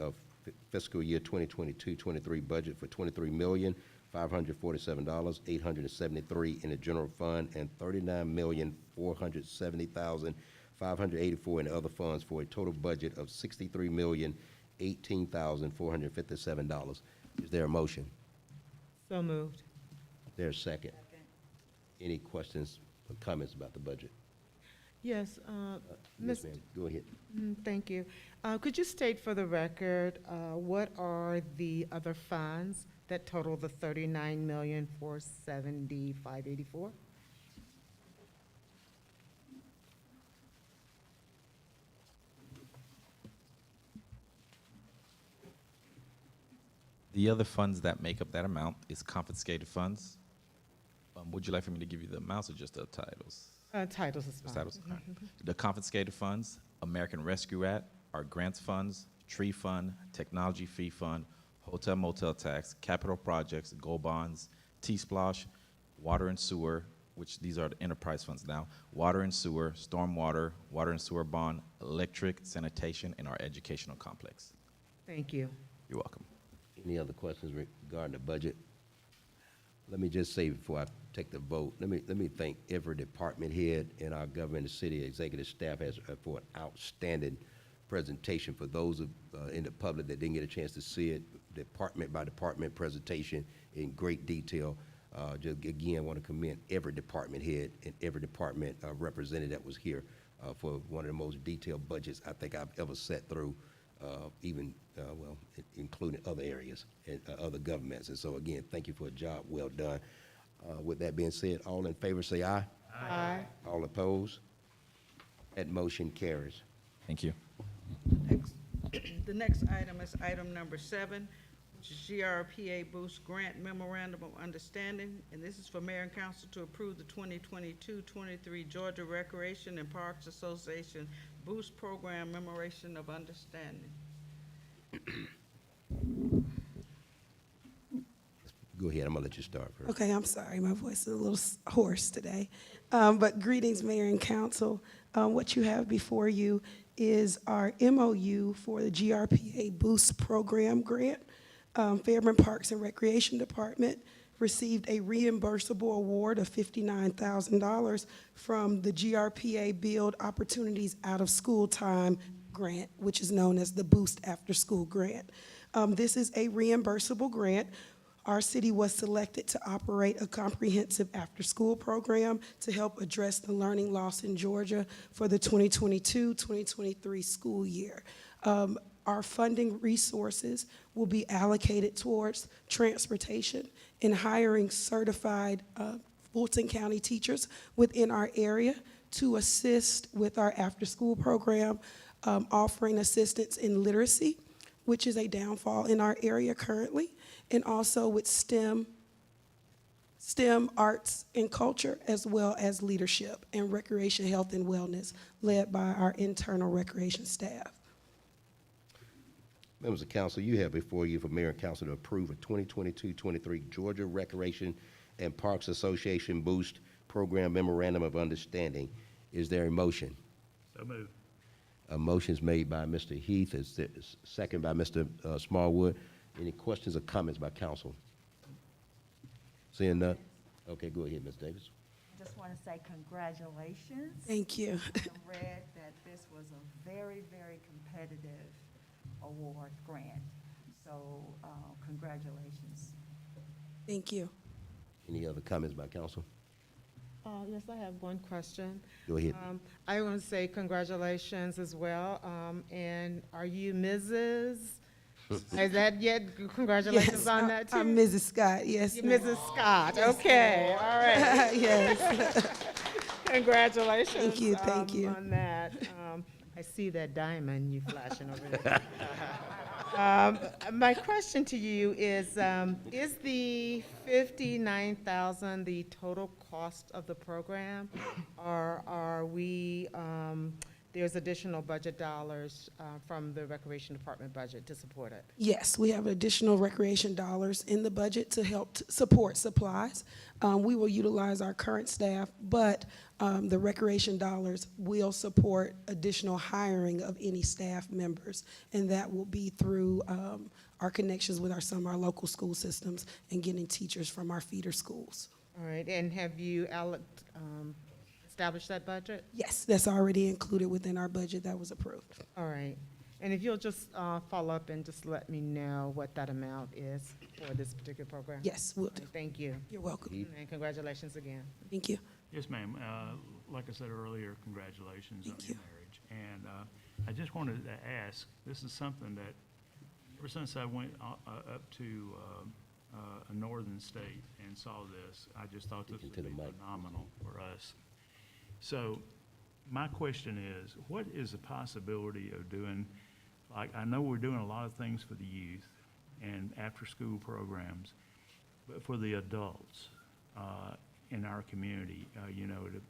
fiscal year 2022-23 budget for $23,547,873 in the general fund and $39,470,584 in other funds, for a total budget of $63,018,457. Is there a motion? So moved. Is there a second? Any questions comments about the budget. Yes, Yes, Ms. ma'am, go ahead. Thank you. Could you state for the record, what are the other funds that total the $39,470,584? The other funds that make up that amount is confiscated funds. Would you like for me to give you the amounts or just the titles? Titles is Just fine. titles? All right. The confiscated funds, American Rescue Act, our grants funds, tree fund, technology fee fund, hotel motel tax, capital projects, gold bonds, T-Splosh, water and sewer, which these are the enterprise funds now, water and sewer, stormwater, water and sewer bond, electric, sanitation, and our educational complex. Thank you. You're welcome. Any other questions regarding the budget? Let me just say before I take the vote, let me thank every department head in our government and city executive staff for an outstanding presentation. For those in the public that didn't get a chance to see it, department by department presentation in great detail. Just again, want to commend every department head and every department representative that was here for one of the most detailed budgets I think I've ever sat through, including other areas and other governments. And so again, thank you for a job well done. With that being said, all in favor say aye. Aye. All opposed? That motion carries. Thank you. The next item is item number 7, which is GRPA Boost Grant Memorandum of Understanding, and this is for mayor and council to approve the 2022-23 Georgia Recreation and Parks Association Boost Program Memorandum of Understanding. Go ahead, I'm gonna let you start first. Okay, I'm sorry, my voice is a little hoarse today. But greetings, Mayor and Council. What you have before you is our MOU for the GRPA Boost Program Grant. Fairburn Parks and Recreation Department received a reimbursable award of $59,000 from the GRPA Build Opportunities Out of School Time Grant, which is known as the Boost After School Grant. This is a reimbursable grant. Our city was selected to operate a comprehensive after-school program to help address the learning loss in Georgia for the 2022-2023 school year. Our funding resources will be allocated towards transportation and hiring certified Fulton County teachers within our area to assist with our after-school program, offering assistance in literacy, which is a downfall in our area currently, and also with STEM, arts and culture, as well as leadership and recreation, health, and wellness, led by our internal recreation staff. Members of council, you have before you for mayor and council to approve a 2022-23 Georgia Recreation and Parks Association Boost Program Memorandum of Understanding. Is there a motion? So moved. A motion is made by Mr. Heath, is second by Mr. Smallwood. Any questions or comments by council? Seeing none? Okay, go ahead, Ms. Davis. Just want to say congratulations. Thank you. I read that this was a very, very competitive award grant, so congratulations. Thank you. Any other comments by council? Yes, I have one question. Go ahead. I want to say congratulations as well. And are you Mrs.? Is that yet? Congratulations Yes, on that too? I'm Mrs. Scott, yes. You're ma'am. Mrs. Scott, okay, all right. Yes. Congratulations. Thank you. On that. I see that diamond you flashing over there. My question to you is the $59,000 the total cost of the program, or are we, there's additional budget dollars from the Recreation Department budget to support it? Yes, we have additional recreation dollars in the budget to help support supplies. We will utilize our current staff, but the recreation dollars will support additional hiring of any staff members, and that will be through our connections with some of our local school systems and getting teachers from our feeder schools. All right, and have you established that budget? Yes, that's already included within our budget that was approved. All right. And if you'll just follow up and just let me know what that amount is for this particular program? Yes, will do. Thank you. You're welcome. And congratulations again. Thank you. Yes, ma'am. Like I said earlier, congratulations on your marriage. And I just wanted to ask, this is something that, ever since I went up to a northern state and saw this, I just thought this would be phenomenal for us. So my question is, what is the possibility of doing, like, I know we're doing a lot of things for the youth and after-school programs, but for the adults in our community, you know, to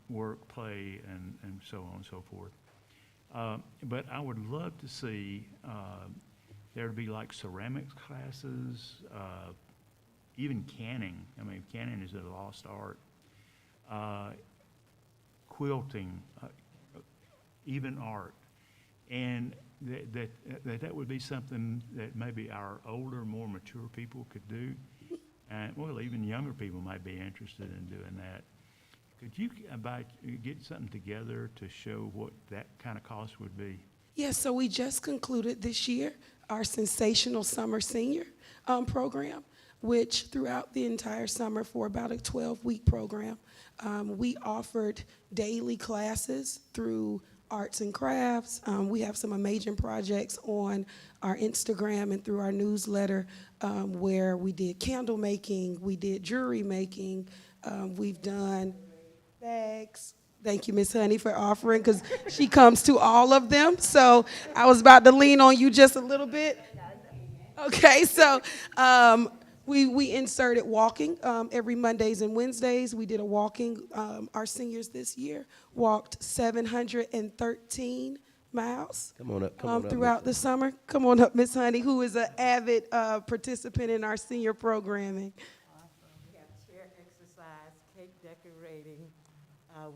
work, play, and so on and so forth. But I would love to see there to be like ceramics classes, even canning. I mean, canning is a lost art. Quilting, even art. And that would be something that maybe our older, more mature people could do. And, well, even younger people might be interested in doing that. Could you get something together to show what that kind of cost would be? Yes, so we just concluded this year our Sensational Summer Senior program, which throughout the entire summer for about a 12-week program, we offered daily classes through arts and crafts. We have some amazing projects on our Instagram and through our newsletter where we did candle making, we did jewelry making, we've done bags. Thank you, Miss Honey, for offering, because she comes to all of them. So I was about to lean on you just a little bit. Okay, so we inserted walking every Mondays and Wednesdays. We did a walking. Our seniors this year walked 713 miles. Come on up, throughout the summer. Come on up, Miss Honey, who is an avid participant in our senior programming. Awesome. We have chair exercise, cake decorating.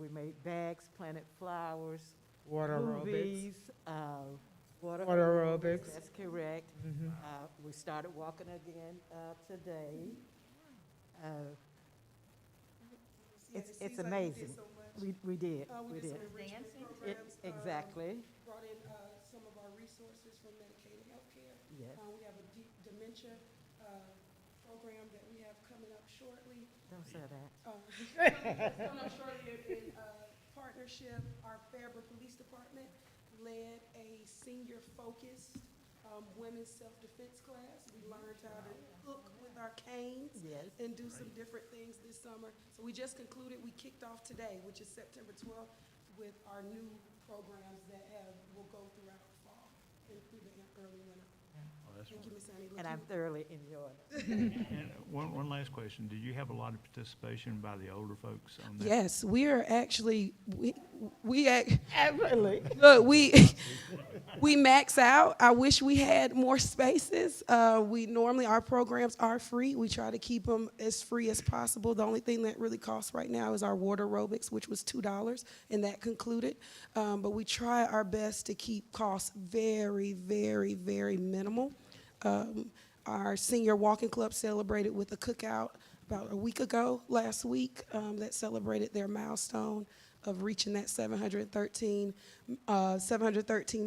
We made bags, planted flowers, Water movies, water aerobics. That's correct. We started walking again today. It's amazing. We did. We did some enrichment programs. Exactly. Brought in some of our resources from Medicaid Healthcare. Yes. We have a dementia program that we have coming up shortly. Don't say that. Coming up shortly in partnership, our Fairburn Police Department led a senior-focused women's self-defense class. We learned how to hook with our canes and do some different things this summer. So we just concluded, we kicked off today, which is September 12th, with our new programs that will go throughout the fall and through the early winter. Thank you, Ms. Honey. And I'm thoroughly enjoying it. And one last question. Did you have a lot of participation by the older folks on that? Yes, we are actually, Absolutely. look, we max out. I wish we had more spaces. Normally our programs are free. We try to keep them as free as possible. The only thing that really costs right now is our water aerobics, which was $2, and that concluded. But we try our best to keep costs very, very, very minimal. Our senior walking club celebrated with a cookout about a week ago, last week, that celebrated their milestone of reaching that 713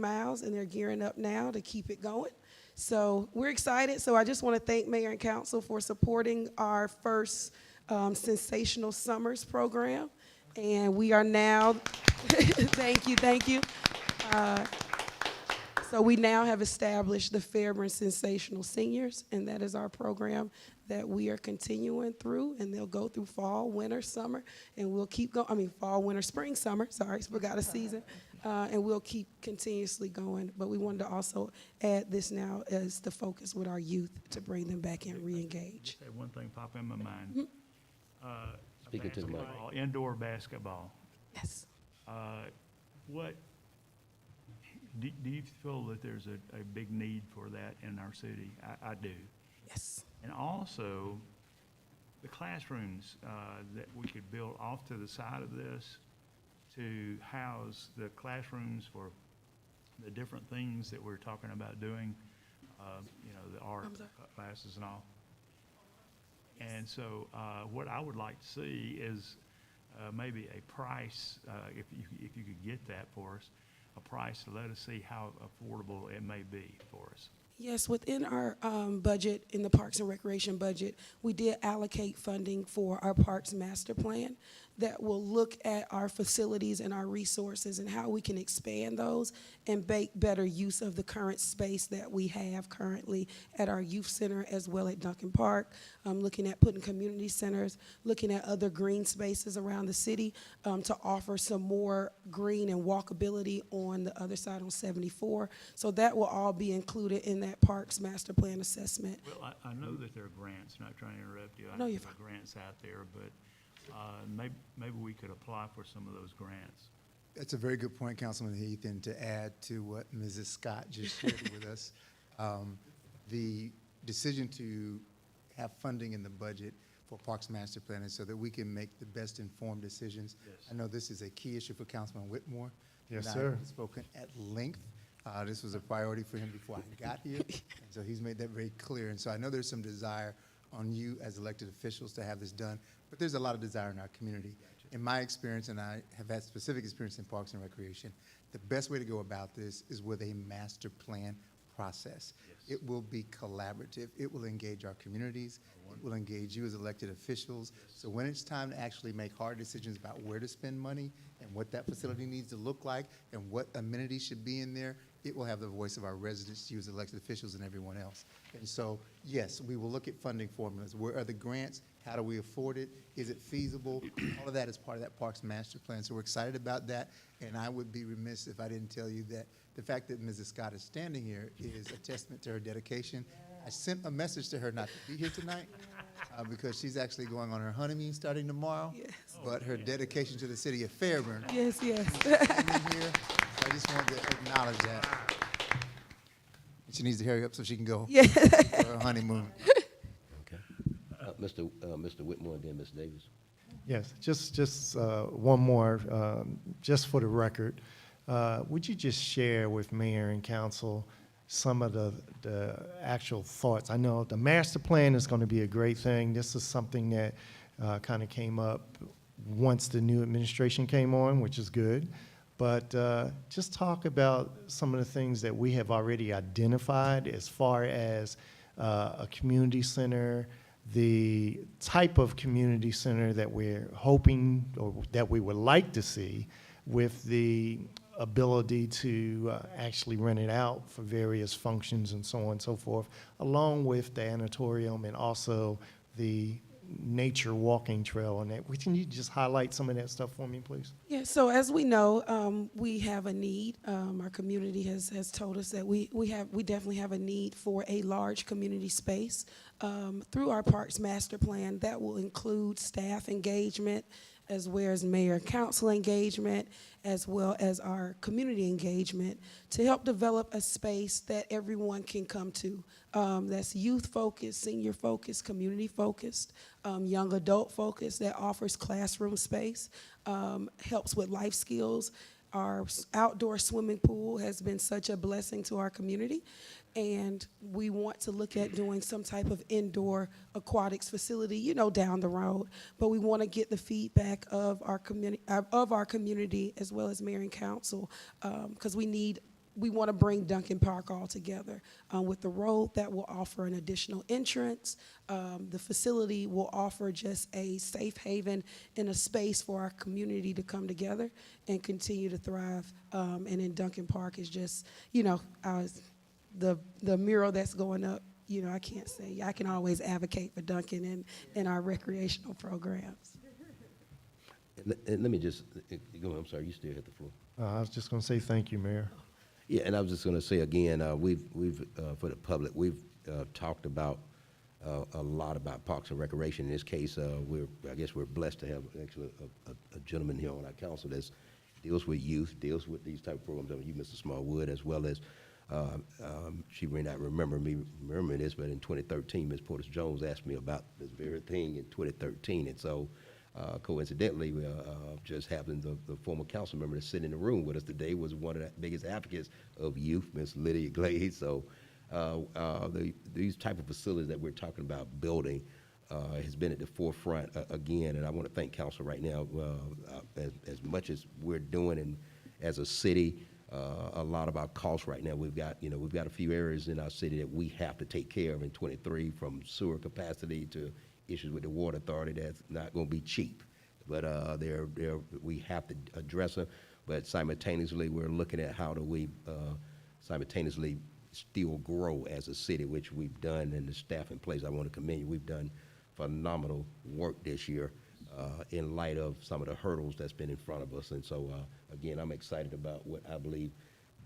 miles, and they're gearing up now to keep it going. So we're excited. So I just want to thank Mayor and Council for supporting our first Sensational Summers program. And we are now, thank you. So we now have established the Fairburn Sensational Seniors, and that is our program that we are continuing through, and they'll go through fall, winter, summer, and we'll keep going, fall, winter, spring, summer, sorry, forgot a season, and we'll keep continuously going. But we wanted to also add this now as the focus with our youth to bring them back and re-engage. Just had one thing pop in my mind. Speaking to the mic. Basketball, indoor basketball. Yes. Do you feel that there's a big need for that in our city? I do. Yes. And also, the classrooms that we could build off to the side of this to house the classrooms for the different things that we're talking about doing, the art classes and all. And so what I would like to see is maybe a price, if you could get that for us, a price to let us see how affordable it may be for us. Yes, within our budget, in the Parks and Recreation budget, we did allocate funding for our Parks Master Plan that will look at our facilities and our resources and how we can expand those and make better use of the current space that we have currently at our youth center as well at Duncan Park, looking at putting community centers, looking at other green spaces around the city to offer some more green and walkability on the other side on 74. So that will all be included in that Parks Master Plan assessment. Well, I know that there are grants, not trying to interrupt you. I No, know you're there are grants out there, but maybe we could apply for some of those grants. That's a very good point, Councilman Heath, and to add to what Mrs. Scott just shared with us, the decision to have funding in the budget for Parks Master Plan is so that we can make the best informed decisions. Yes. I know this is a key issue for Councilman Whitmore. Yes, and sir. I have spoken at length. This was a priority for him before I got here, and so he's made that very clear. And so I know there's some desire on you as elected officials to have this done, but there's a lot of desire in our community. In my experience, and I have had specific experience in Parks and Recreation, the best way to go about this is with a master plan process. Yes. It will be collaborative. It will engage our communities. It will engage you as elected officials. So when it's time to actually make hard decisions about where to spend money and what that facility needs to look like and what amenities should be in there, it will have the voice of our residents, you as elected officials, and everyone else. And so, yes, we will look at funding formulas. Where are the grants? How do we afford it? Is it feasible? All of that is part of that Parks Master Plan. So we're excited about that. And I would be remiss if I didn't tell you that the fact that Mrs. Scott is standing here is a testament to her dedication. I sent a message to her not to be here tonight because she's actually going on her honeymoon starting tomorrow. Yes. But her dedication to the city of Fairburn. Yes, yes. Here. I just wanted to acknowledge that. She needs to hurry up so she can go Yeah. for her honeymoon. Okay. Mr. Whitmore and then Ms. Davis. Yes, just one more, just for the record. Would you just share with Mayor and Council some of the actual thoughts? I know the master plan is going to be a great thing. This is something that kind of came up once the new administration came on, which is good. But just talk about some of the things that we have already identified as far as a community center, the type of community center that we're hoping or that we would like to see, with the ability to actually rent it out for various functions and so on and so forth, along with the sanatorium and also the nature walking trail on that. Can you just highlight some of that stuff for me, please? Yeah, so as we know, we have a need. Our community has told us that we definitely have a need for a large community space. Through our Parks Master Plan, that will include staff engagement, as well as mayor and council engagement, as well as our community engagement, to help develop a space that everyone can come to. That's youth-focused, senior-focused, community-focused, young adult-focused, that offers classroom space, helps with life skills. Our outdoor swimming pool has been such a blessing to our community, and we want to look at doing some type of indoor aquatics facility, down the road. But we want to get the feedback of our community as well as mayor and council, because we want to bring Duncan Park all together with the road that will offer an additional entrance. The facility will offer just a safe haven and a space for our community to come together and continue to thrive. And in Duncan Park is just, the mural that's going up, I can't say, I can always advocate for Duncan and our recreational programs. And let me just, go ahead, I'm sorry, you still have the floor. I was just going to say thank you, Mayor. Yeah, and I was just going to say again, we've for the public, we've talked about a lot about Parks and Recreation. In this case, I guess we're blessed to have actually a gentleman here on our council that deals with youth, deals with these type of programs. I mean, you, Mr. Smallwood, as well as she may not remember me remembering this, but in 2013, Ms. Portis Jones asked me about this very thing in 2013, and so. Coincidentally, just happened the former council member that's sitting in the room with us today was one of the biggest advocates of youth, Ms. Lydia Glaze. So these type of facilities that we're talking about building has been at the forefront again, and I want to thank council right now. As much as we're doing and as a city, a lot of our costs right now. We've got a few areas in our city that we have to take care of in 23, from sewer capacity to issues with the water authority that's not going to be cheap. But we have to address them. But simultaneously, we're looking at how do we simultaneously still grow as a city, which we've done, and the staff in place, I want to commend you. We've done phenomenal work this year in light of some of the hurdles that's been in front of us. And so, again, I'm excited about what I believe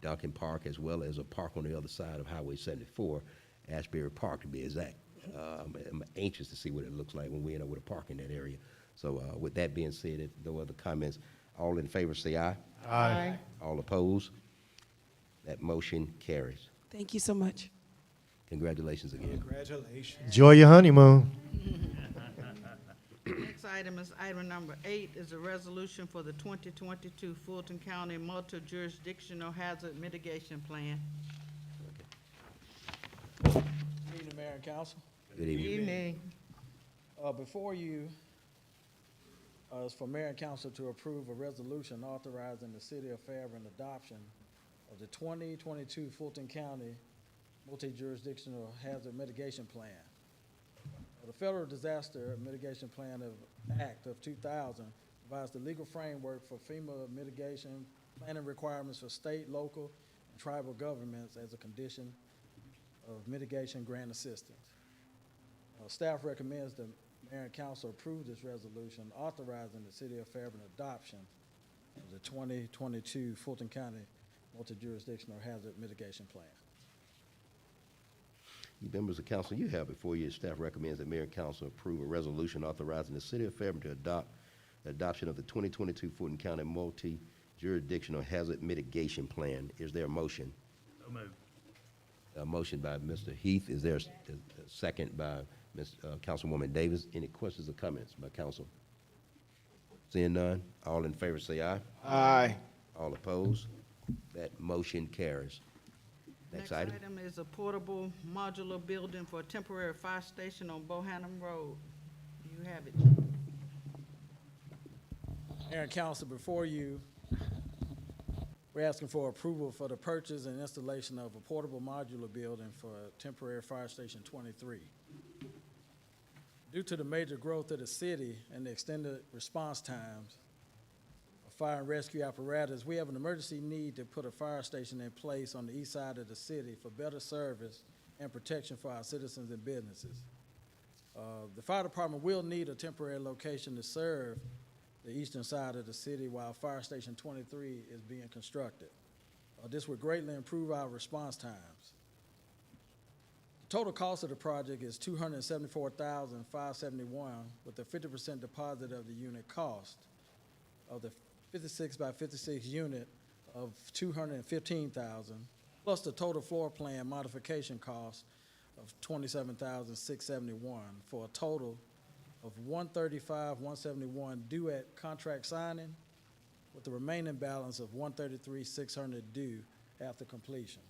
Duncan Park, as well as a park on the other side of Highway 74, Ashbury Park to be exact. I'm anxious to see what it looks like when we end up with a park in that area. So with that being said, if no other comments, all in favor say aye. Aye. All opposed? That motion carries. Thank you so much. Congratulations again. Congratulations. Enjoy your honeymoon. Next item is item number 8, is a resolution for the 2022 Fulton County Multi-Jurisdictional Hazard Mitigation Plan. Good evening, Mayor and Council. Good evening. Evening. Before you, is for Mayor and Council to approve a resolution authorizing the City of Fairburn adoption of the 2022 Fulton County Multi-Jurisdictional Hazard Mitigation Plan. The Federal Disaster Mitigation Plan Act of 2000 provides the legal framework for FEMA mitigation planning requirements for state, local, and tribal governments as a condition of mitigation grant assistance. Staff recommends the Mayor and Council approve this resolution authorizing the City of Fairburn adoption of the 2022 Fulton County Multi-Jurisdictional Hazard Mitigation Plan. You members of council, you have before you, staff recommends that Mayor and Council approve a resolution authorizing the City of Fairburn to adopt the adoption of the 2022 Fulton County Multi-Jurisdictional Hazard Mitigation Plan. Is there a motion? So moved. A motion by Mr. Heath. Is there a second by Ms. Councilwoman Davis? Any questions or comments by council? Seeing none, all in favor say aye. Aye. All opposed? That motion carries. Next item. Is a portable modular building for a temporary fire station on Bohannon Road. You have it. Mayor and Council, before you, we're asking for approval for the purchase and installation of a portable modular building for temporary fire station 23. Due to the major growth of the city and the extended response times of fire and rescue apparatus, we have an emergency need to put a fire station in place on the east side of the city for better service and protection for our citizens and businesses. The fire department will need a temporary location to serve the eastern side of the city while Fire Station 23 is being constructed. This would greatly improve our response times. The total cost of the project is $274,571 with a 50% deposit of the unit cost of the 56 by 56 unit of $215,000 plus the total floor plan modification cost of $27,671 for a total of $135,171 due at contract signing, with the remaining balance of $133,600 due after completion.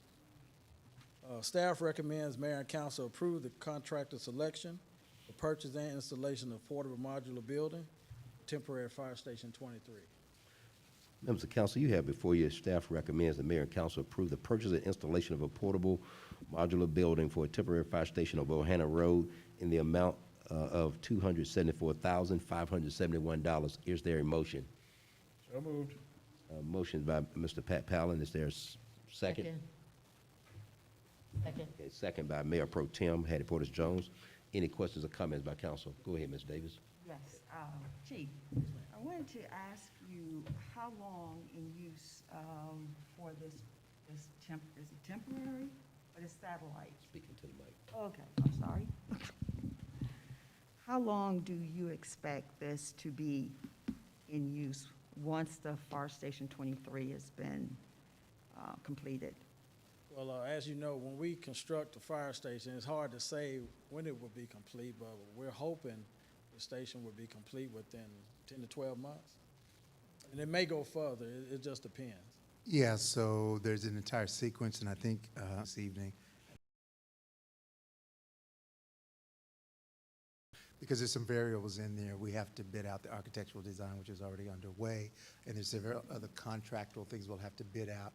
Staff recommends Mayor and Council approve the contractor selection, the purchase and installation of portable modular building, temporary fire station 23. Members of council, you have before you, staff recommends the Mayor and Council approve the purchase and installation of a portable modular building for a temporary fire station on Bohannon Road in the amount of $274,571. Is there a motion? So moved. Motion by Mr. Pat Palin. Is there a second? Second. Okay, second by Mayor Pro Tem Hattie Portis Jones. Any questions or comments by council? Go ahead, Ms. Davis. Yes, Chief, I wanted to ask you how long in use for this is it temporary or the satellite? Speaking to the mic. Okay, I'm sorry. How long do you expect this to be in use once the Fire Station 23 has been completed? Well, as you know, when we construct a fire station, it's hard to say when it will be complete, but we're hoping the station will be complete within 10 to 12 months. And it may go further, it just depends. Yeah, so there's an entire sequence, and I think this evening, because there's some variables in there, we have to bid out the architectural design, which is already underway, and there's several other contractual things we'll have to bid out.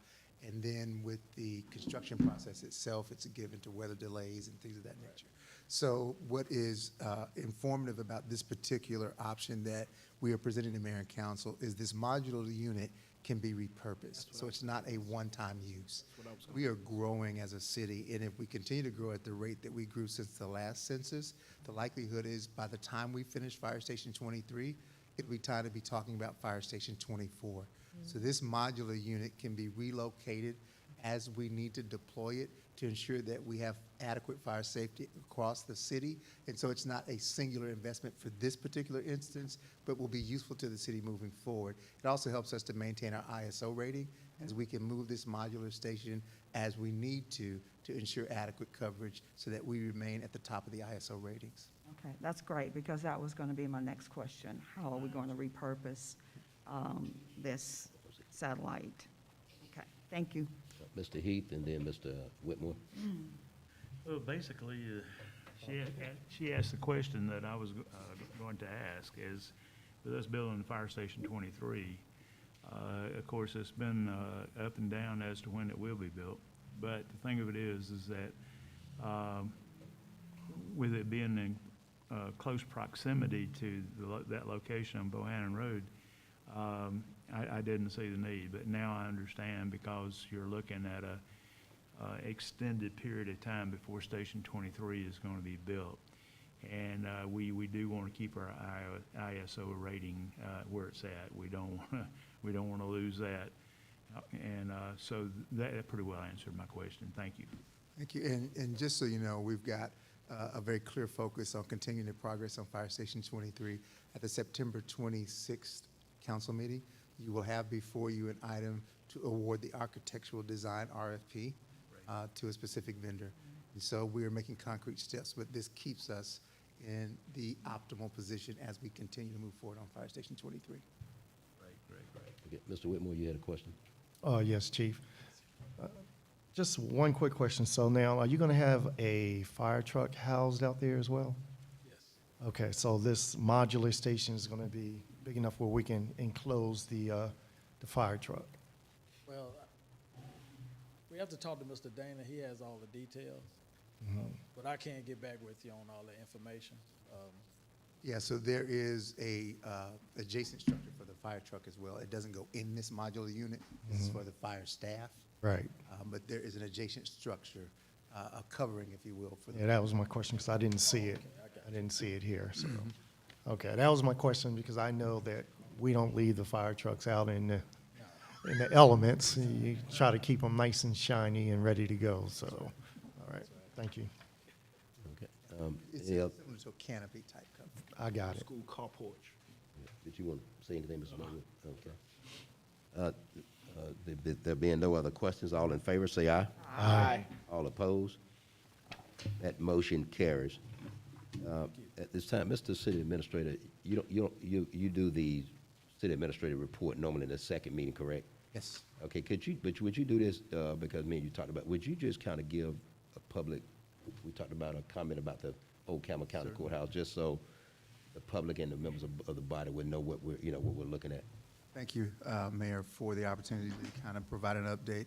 And then with the construction process itself, it's given to weather delays and things of that nature. So what is informative about this particular option that we are presenting to Mayor and Council is this modular unit can be repurposed. So it's not a one-time use. We are growing as a city, and if we continue to grow at the rate that we grew since the last census, the likelihood is by the time we finish Fire Station 23, it'll be time to be talking about Fire Station 24. So this modular unit can be relocated as we need to deploy it to ensure that we have adequate fire safety across the city. And so it's not a singular investment for this particular instance, but will be useful to the city moving forward. It also helps us to maintain our ISO rating as we can move this modular station as we need to ensure adequate coverage so that we remain at the top of the ISO ratings. Okay, that's great, because that was going to be my next question. How are we going to repurpose this satellite? Okay, thank you. Mr. Heath and then Mr. Whitmore. Well, basically, she asked the question that I was going to ask is, with us building Fire Station 23, of course, it's been up and down as to when it will be built. But the thing of it is that with it being in close proximity to that location on Bohannon Road, I didn't see the need, but now I understand because you're looking at a extended period of time before Station 23 is going to be built. And we do want to keep our ISO rating where it's at. We don't want to lose that. And so that pretty well answered my question. Thank you. Thank you. And just so you know, we've got a very clear focus on continuing the progress on Fire Station 23. At the September 26th council meeting, you will have before you an item to award the architectural design RFP to a specific vendor. And so we are making concrete steps, but this keeps us in the optimal position as we continue to move forward on Fire Station 23. Great. Okay, Mr. Whitmore, you had a question? Yes, Chief. Just one quick question. So now, are you going to have a fire truck housed out there as well? Yes. Okay, so this modular station is going to be big enough where we can enclose the fire truck. Well, we have to talk to Mr. Dana. He has all the details. But I can't get back with you on all the information. Yeah, so there is a adjacent structure for the fire truck as well. It doesn't go in this modular unit. This is for the fire staff. Right. But there is an adjacent structure, a covering, if you will, for the. Yeah, that was my question because I didn't see it. I didn't see it here. So, okay, that was my question because I know that we don't leave the fire trucks out in the elements. You try to keep them nice and shiny and ready to go. So, all right, thank you. Okay. It's any similar other- to a canopy type cover. I got it. School car porch. Did you want to say anything, Mr. Whitmore? Okay. There being no other questions, all in favor, say aye. Aye. All opposed? That motion carries. At this time, Mr. City Administrator, you do the city administrator report normally in the second meeting, correct? Yes. Okay, would you do this, because me and you talked about, would you just kind of give a public, we talked about a comment about the old Campbell County Courthouse, just so the public and the members of the body would know what we're looking at? Thank you, Mayor, for the opportunity to kind of provide an update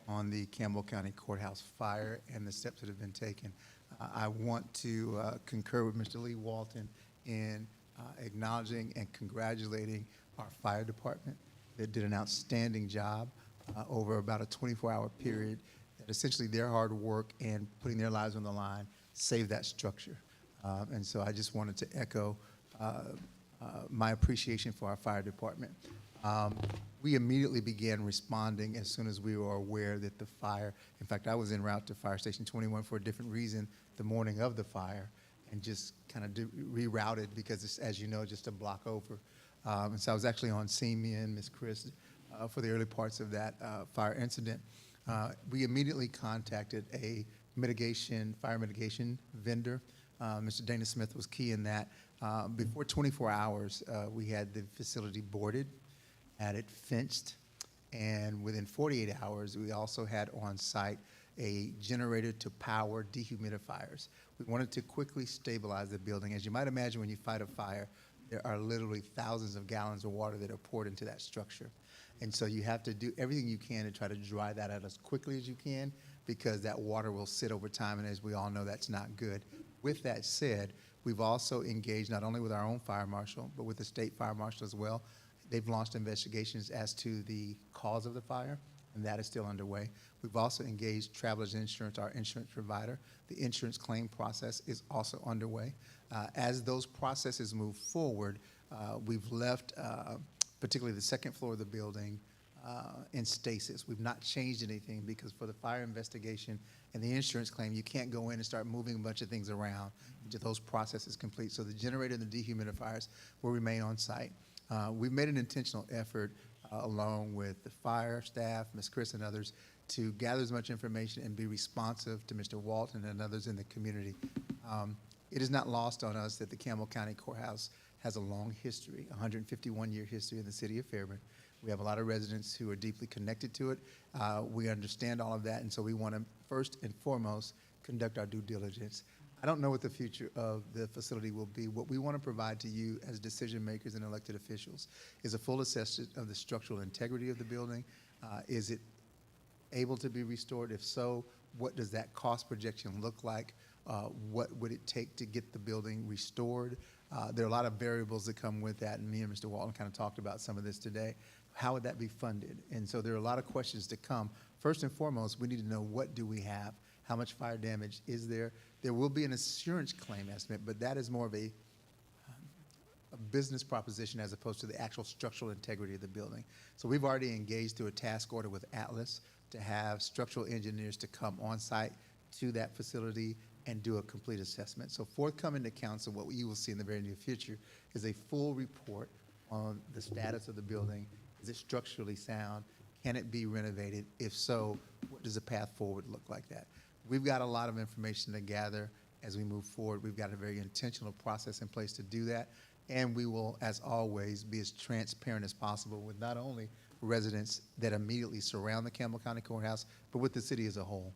on the Campbell County Courthouse fire and the steps that have been taken. I want to concur with Mr. Lee Walton in acknowledging and congratulating our fire department that did an outstanding job over about a 24-hour period, that essentially their hard work and putting their lives on the line saved that structure. And so I just wanted to echo my appreciation for our fire department. We immediately began responding as soon as we were aware that the fire, in fact, I was en route to Fire Station 21 for a different reason the morning of the fire, and just kind of rerouted because it's, as you know, just a block over. And so I was actually on scene, me and Ms. Chris, for the early parts of that fire incident. We immediately contacted a fire mitigation vendor. Mr. Dana Smith was key in that. Before 24 hours, we had the facility boarded, had it fenced, and within 48 hours, we also had on site a generator to power dehumidifiers. We wanted to quickly stabilize the building. As you might imagine, when you fight a fire, there are literally thousands of gallons of water that are poured into that structure. And so you have to do everything you can to try to dry that out as quickly as you can, because that water will sit over time, and as we all know, that's not good. With that said, we've also engaged not only with our own fire marshal, but with the state fire marshal as well. They've launched investigations as to the cause of the fire, and that is still underway. We've also engaged Travelers Insurance, our insurance provider. The insurance claim process is also underway. As those processes move forward, we've left particularly the second floor of the building in stasis. We've not changed anything because for the fire investigation and the insurance claim, you can't go in and start moving a bunch of things around until those processes complete. So the generator and the dehumidifiers will remain on site. We've made an intentional effort along with the fire staff, Ms. Chris and others, to gather as much information and be responsive to Mr. Walton and others in the community. It is not lost on us that the Campbell County Courthouse has a long history, 151-year history in the city of Fairburn. We have a lot of residents who are deeply connected to it. We understand all of that, and so we want to first and foremost conduct our due diligence. I don't know what the future of the facility will be. What we want to provide to you as decision makers and elected officials is a full assessment of the structural integrity of the building. Is it able to be restored? If so, what does that cost projection look like? What would it take to get the building restored? There are a lot of variables that come with that, and me and Mr. Walton kind of talked about some of this today. How would that be funded? And so there are a lot of questions to come. First and foremost, we need to know, what do we have? How much fire damage is there? There will be an insurance claim estimate, but that is more of a business proposition as opposed to the actual structural integrity of the building. So we've already engaged through a task order with Atlas to have structural engineers to come on site to that facility and do a complete assessment. So forthcoming to council, what you will see in the very near future is a full report on the status of the building. Is it structurally sound? Can it be renovated? If so, what does the path forward look like that? We've got a lot of information to gather as we move forward. We've got a very intentional process in place to do that, and we will, as always, be as transparent as possible with not only residents that immediately surround the Campbell County Courthouse, but with the city as a whole.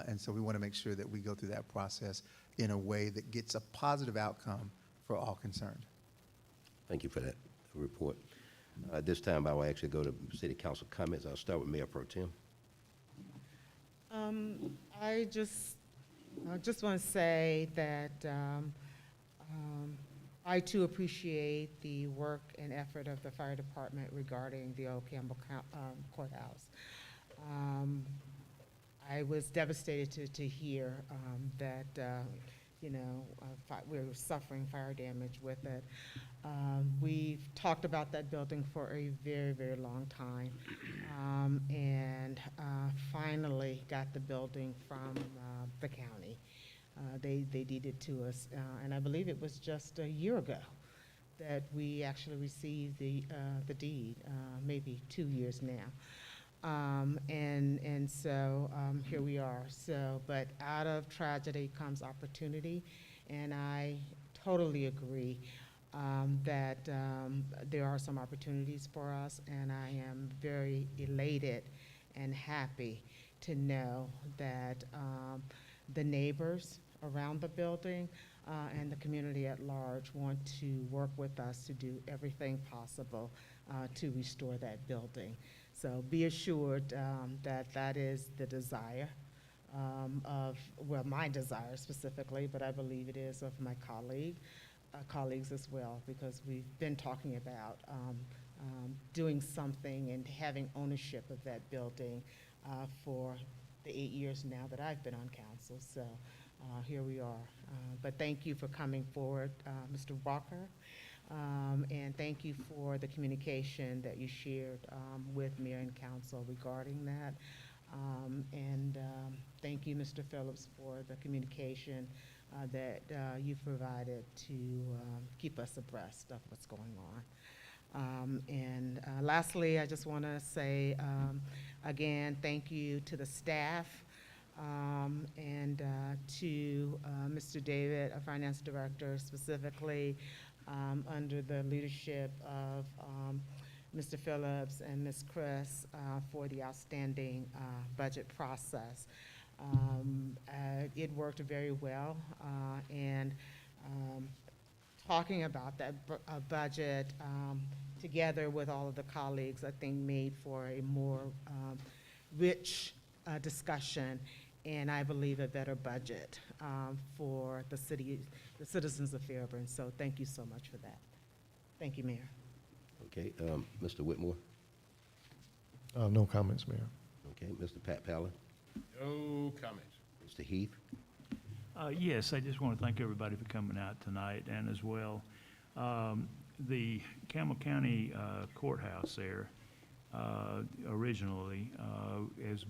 And so we want to make sure that we go through that process in a way that gets a positive outcome for all concerned. Thank you for that report. At this time, I will actually go to city council comments. I'll start with Mayor Pro Tem. I just want to say that I too appreciate the work and effort of the fire department regarding the old Campbell Courthouse. I was devastated to hear that we were suffering fire damage with it. We've talked about that building for a very, very long time, and finally got the building from the county. They deeded it to us, and I believe it was just a year ago that we actually received the deed, maybe 2 years now. And so here we are. So, but out of tragedy comes opportunity, and I totally agree that there are some opportunities for us, and I am very elated and happy to know that the neighbors around the building and the community at large want to work with us to do everything possible to restore that building. So be assured that that is the desire of, well, my desire specifically, but I believe it is of my colleagues as well, because we've been talking about doing something and having ownership of that building for the 8 years now that I've been on council. So here we are. But thank you for coming forward, Mr. Walker. And thank you for the communication that you shared with Mayor and Council regarding that. And thank you, Mr. Phillips, for the communication that you provided to keep us abreast of what's going on. And lastly, I just want to say, again, thank you to the staff and to Mr. David, our finance director, specifically under the leadership of Mr. Phillips and Ms. Chris for the outstanding budget process. It worked very well, and talking about that budget together with all of the colleagues, I think made for a more rich discussion, and I believe a better budget for the city, the citizens of Fairburn. So thank you so much for that. Thank you, Mayor. Okay, Mr. Whitmore? No comments, Mayor. Okay, Mr. Pat Pally? No comments. Mr. Heath? Yes, I just want to thank everybody for coming out tonight, and as well, the Campbell County Courthouse there originally has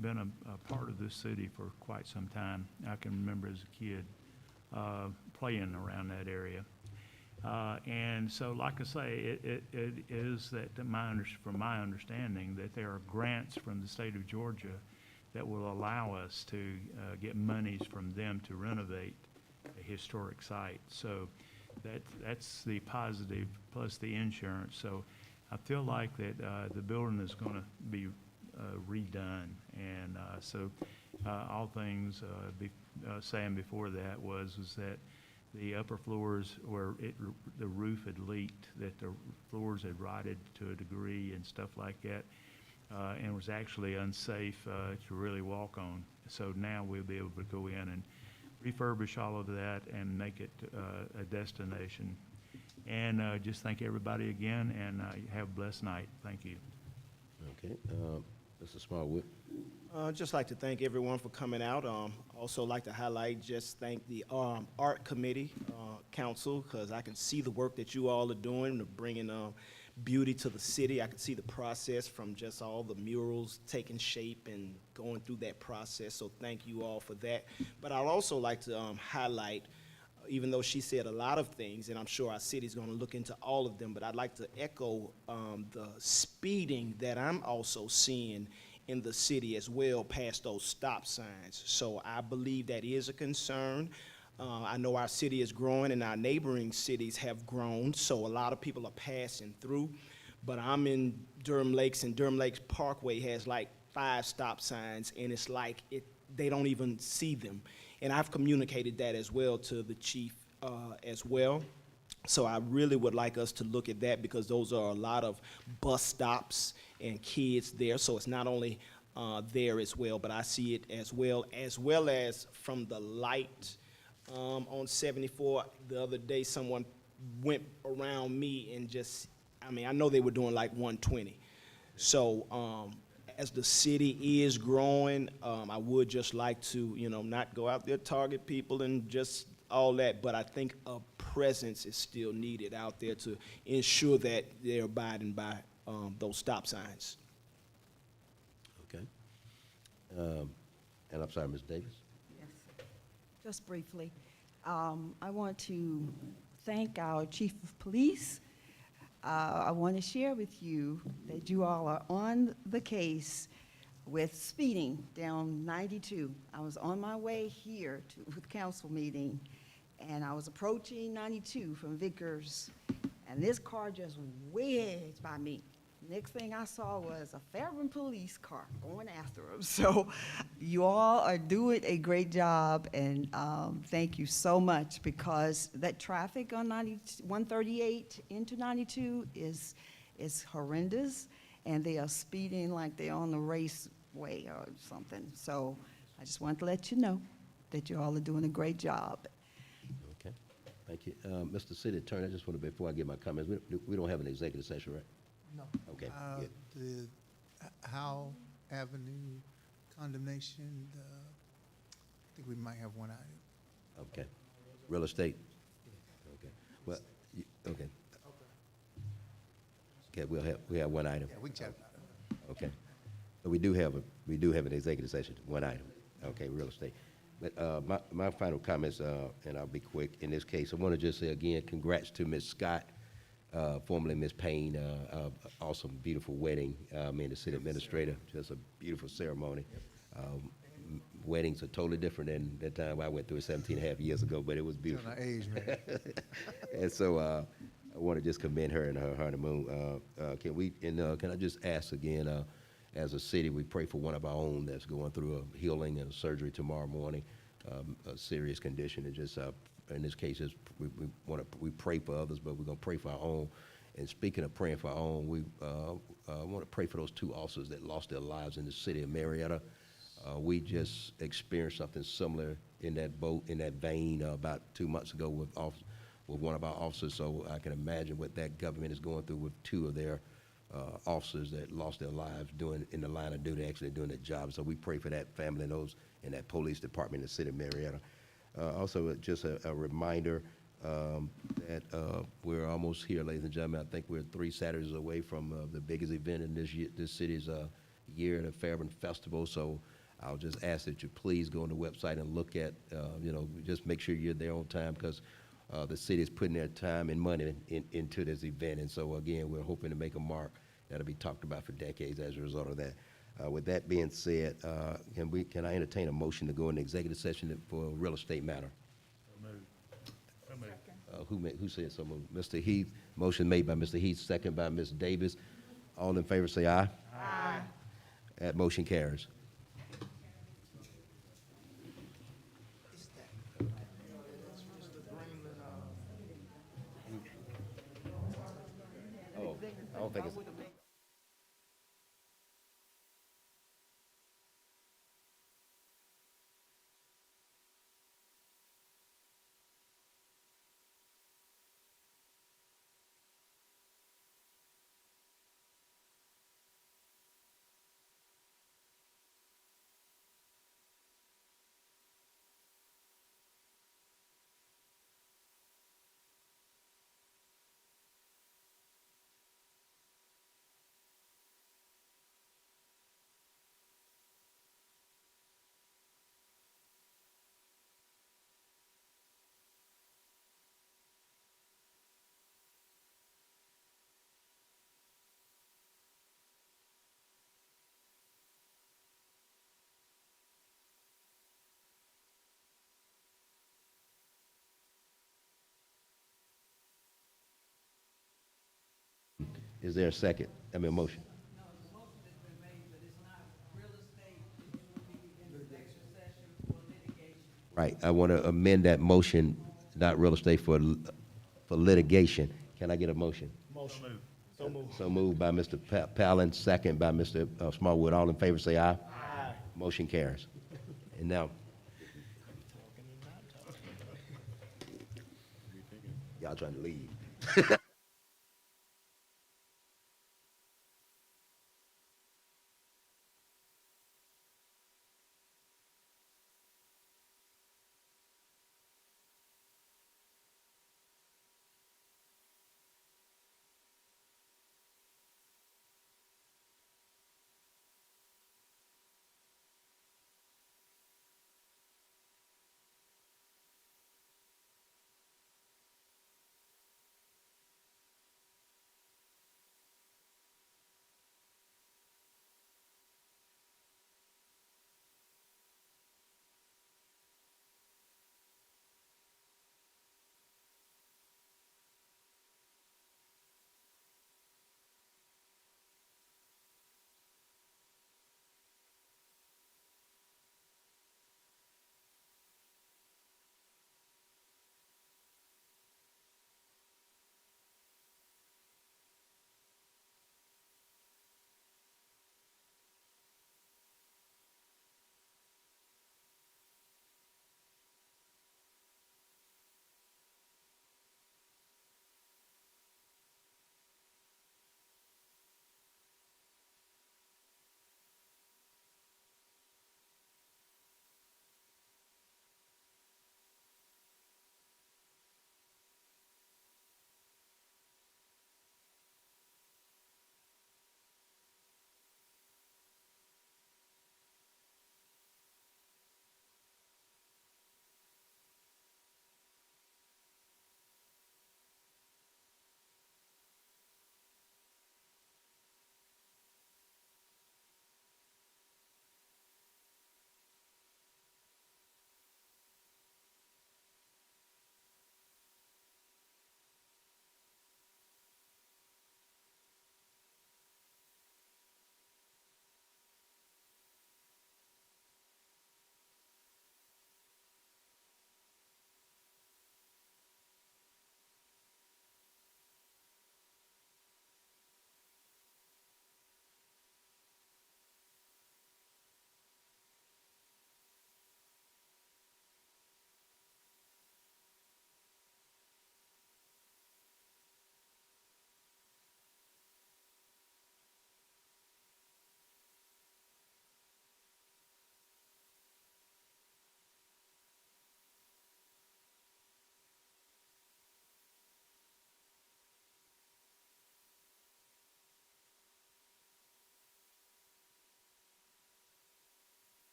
been a part of this city for quite some time. I can remember as a kid playing around that area. And so, like I say, it is that from my understanding, that there are grants from the state of Georgia that will allow us to get monies from them to renovate a historic site. So that's the positive plus the insurance. So I feel like that the building is going to be redone. And so all things saying before that was that the upper floors where the roof had leaked, that the floors had rotted to a degree and stuff like that, and was actually unsafe to really walk on. So now we'll be able to go in and refurbish all of that and make it a destination. And just thank everybody again, and have a blessed night. Thank you. Okay, Mr. Smallwood? Just like to thank everyone for coming out. Also like to highlight, just thank the Art Committee Council, because I can see the work that you all are doing to bringing beauty to the city. I can see the process from just all the murals taking shape and going through that process, so thank you all for that. But I'd also like to highlight, even though she said a lot of things, and I'm sure our city's going to look into all of them, but I'd like to echo the speeding that I'm also seeing in the city as well past those stop signs. So I believe that is a concern. I know our city is growing and our neighboring cities have grown, so a lot of people are passing through. But I'm in Durham Lakes, and Durham Lakes Parkway has like 5 stop signs, and it's like they don't even see them. And I've communicated that as well to the chief as well. So I really would like us to look at that, because those are a lot of bus stops and kids there. So it's not only there as well, but I see it as well as from the light on 74. The other day, someone went around me and just, I mean, I know they were doing like 120. So as the city is growing, I would just like to, not go out there, target people and just all that, but I think a presence is still needed out there to ensure that they're abiding by those stop signs. Okay. And I'm sorry, Ms. Davis? Yes, just briefly. I want to thank our chief of police. I want to share with you that you all are on the case with speeding down 92. I was on my way here to the council meeting, and I was approaching 92 from Vickers, and this car just wedged by me. Next thing I saw was a Fairburn police car going after him. So you all are doing a great job, and thank you so much, because that traffic on 138 into 92 is horrendous, and they are speeding like they're on the raceway or something. So I just wanted to let you know that you all are doing a great job. Okay, thank you. Mr. City Attorney, I just want to, before I give my comments, we don't have an executive session, right? No. Okay, good. The Howe Avenue condemnation, I think we might have one item. Okay. Real estate? Okay. Well, okay. Okay, we have one item. Yeah, we can chat about it. Okay. But we do have an executive session, one item. Okay, real estate. But my final comments, and I'll be quick in this case, I want to just say again, congrats to Ms. Scott, formerly Ms. Payne, awesome, beautiful wedding, me and the city administrator, just a beautiful ceremony. Weddings are totally different than the time I went through it 17 and a half years ago, but it was beautiful. Our age, man. And so I want to just commend her and her honeymoon. Can I just ask again, as a city, we pray for one of our own that's going through a healing and a surgery tomorrow morning, a serious condition, and just in this case, is we pray for others, but we're gonna pray for our own. And speaking of praying for our own, we want to pray for those 2 officers that lost their lives in the city of Marietta. We just experienced something similar in that boat, in that vein, about 2 months ago with one of our officers. So I can imagine what that government is going through with 2 of their officers that lost their lives in the line of duty, actually doing their job. So we pray for that family and those in that police department in the city of Marietta. Also, just a reminder that we're almost here, ladies and gentlemen. I think we're 3 Saturdays away from the biggest event in this city's year, the Fairburn Festival. So I'll just ask that you please go on the website and look at, just make sure you're there on time, because the city is putting their time and money into this event. And so, again, we're hoping to make a mark that'll be talked about for decades as a result of that. With that being said, can I entertain a motion to go into executive session for a real estate matter? Who said so moved? Mr. Heath, motion made by Mr. Heath, second by Ms. Davis. All in favor say aye. Aye. That motion carries. Oh, I don't think it's. Is there a second? I mean, a motion. Right, I want to amend that motion, not real estate, for litigation. Can I get a motion? Motion. So moved. So moved by Mr. Palin, second by Mr. Smallwood. All in favor say aye. Aye. Motion carries. And now, y'all trying to leave.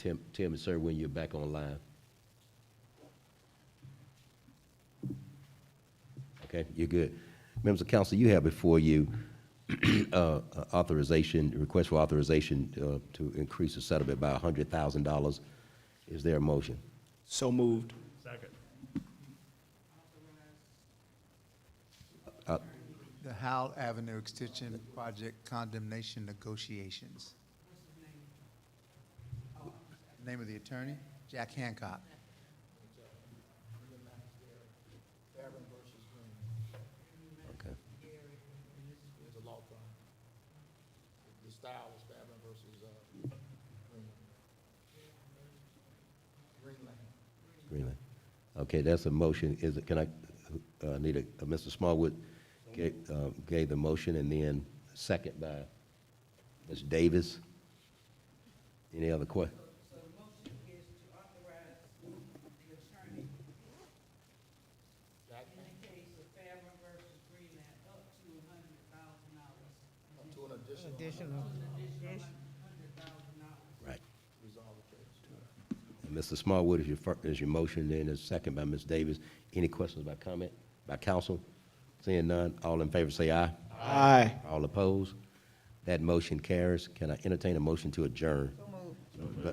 And tell me, sir, when you're back online. Okay, you're good. Members of council, you have before you authorization, request for authorization to increase the settlement by $100,000. Is there a motion? So moved. Second. The Howell Avenue Extension Project condemnation negotiations. Name of the attorney? Jack Hancock. Fairburn versus Green. Okay. It's a law firm. The style is Fairburn versus, Greenland. Greenland. Okay, that's a motion. Is it, can I need Mr. Smallwood gave the motion, and then second by Ms. Davis. Any other questions? So the motion is to authorize the attorney in the case of Fairburn versus Greenland up to $100,000. Up to an additional. Additional. Right. Resolve the case. And Mr. Smallwood is your motion, then is second by Ms. Davis. Any questions by comment by council? Seeing none, all in favor say aye. Aye. All opposed? That motion carries. Can I entertain a motion to adjourn?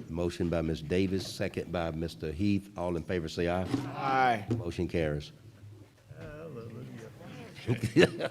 Motion by Ms. Davis, second by Mr. Heath. All in favor say aye. Aye. Motion carries. Hallelujah.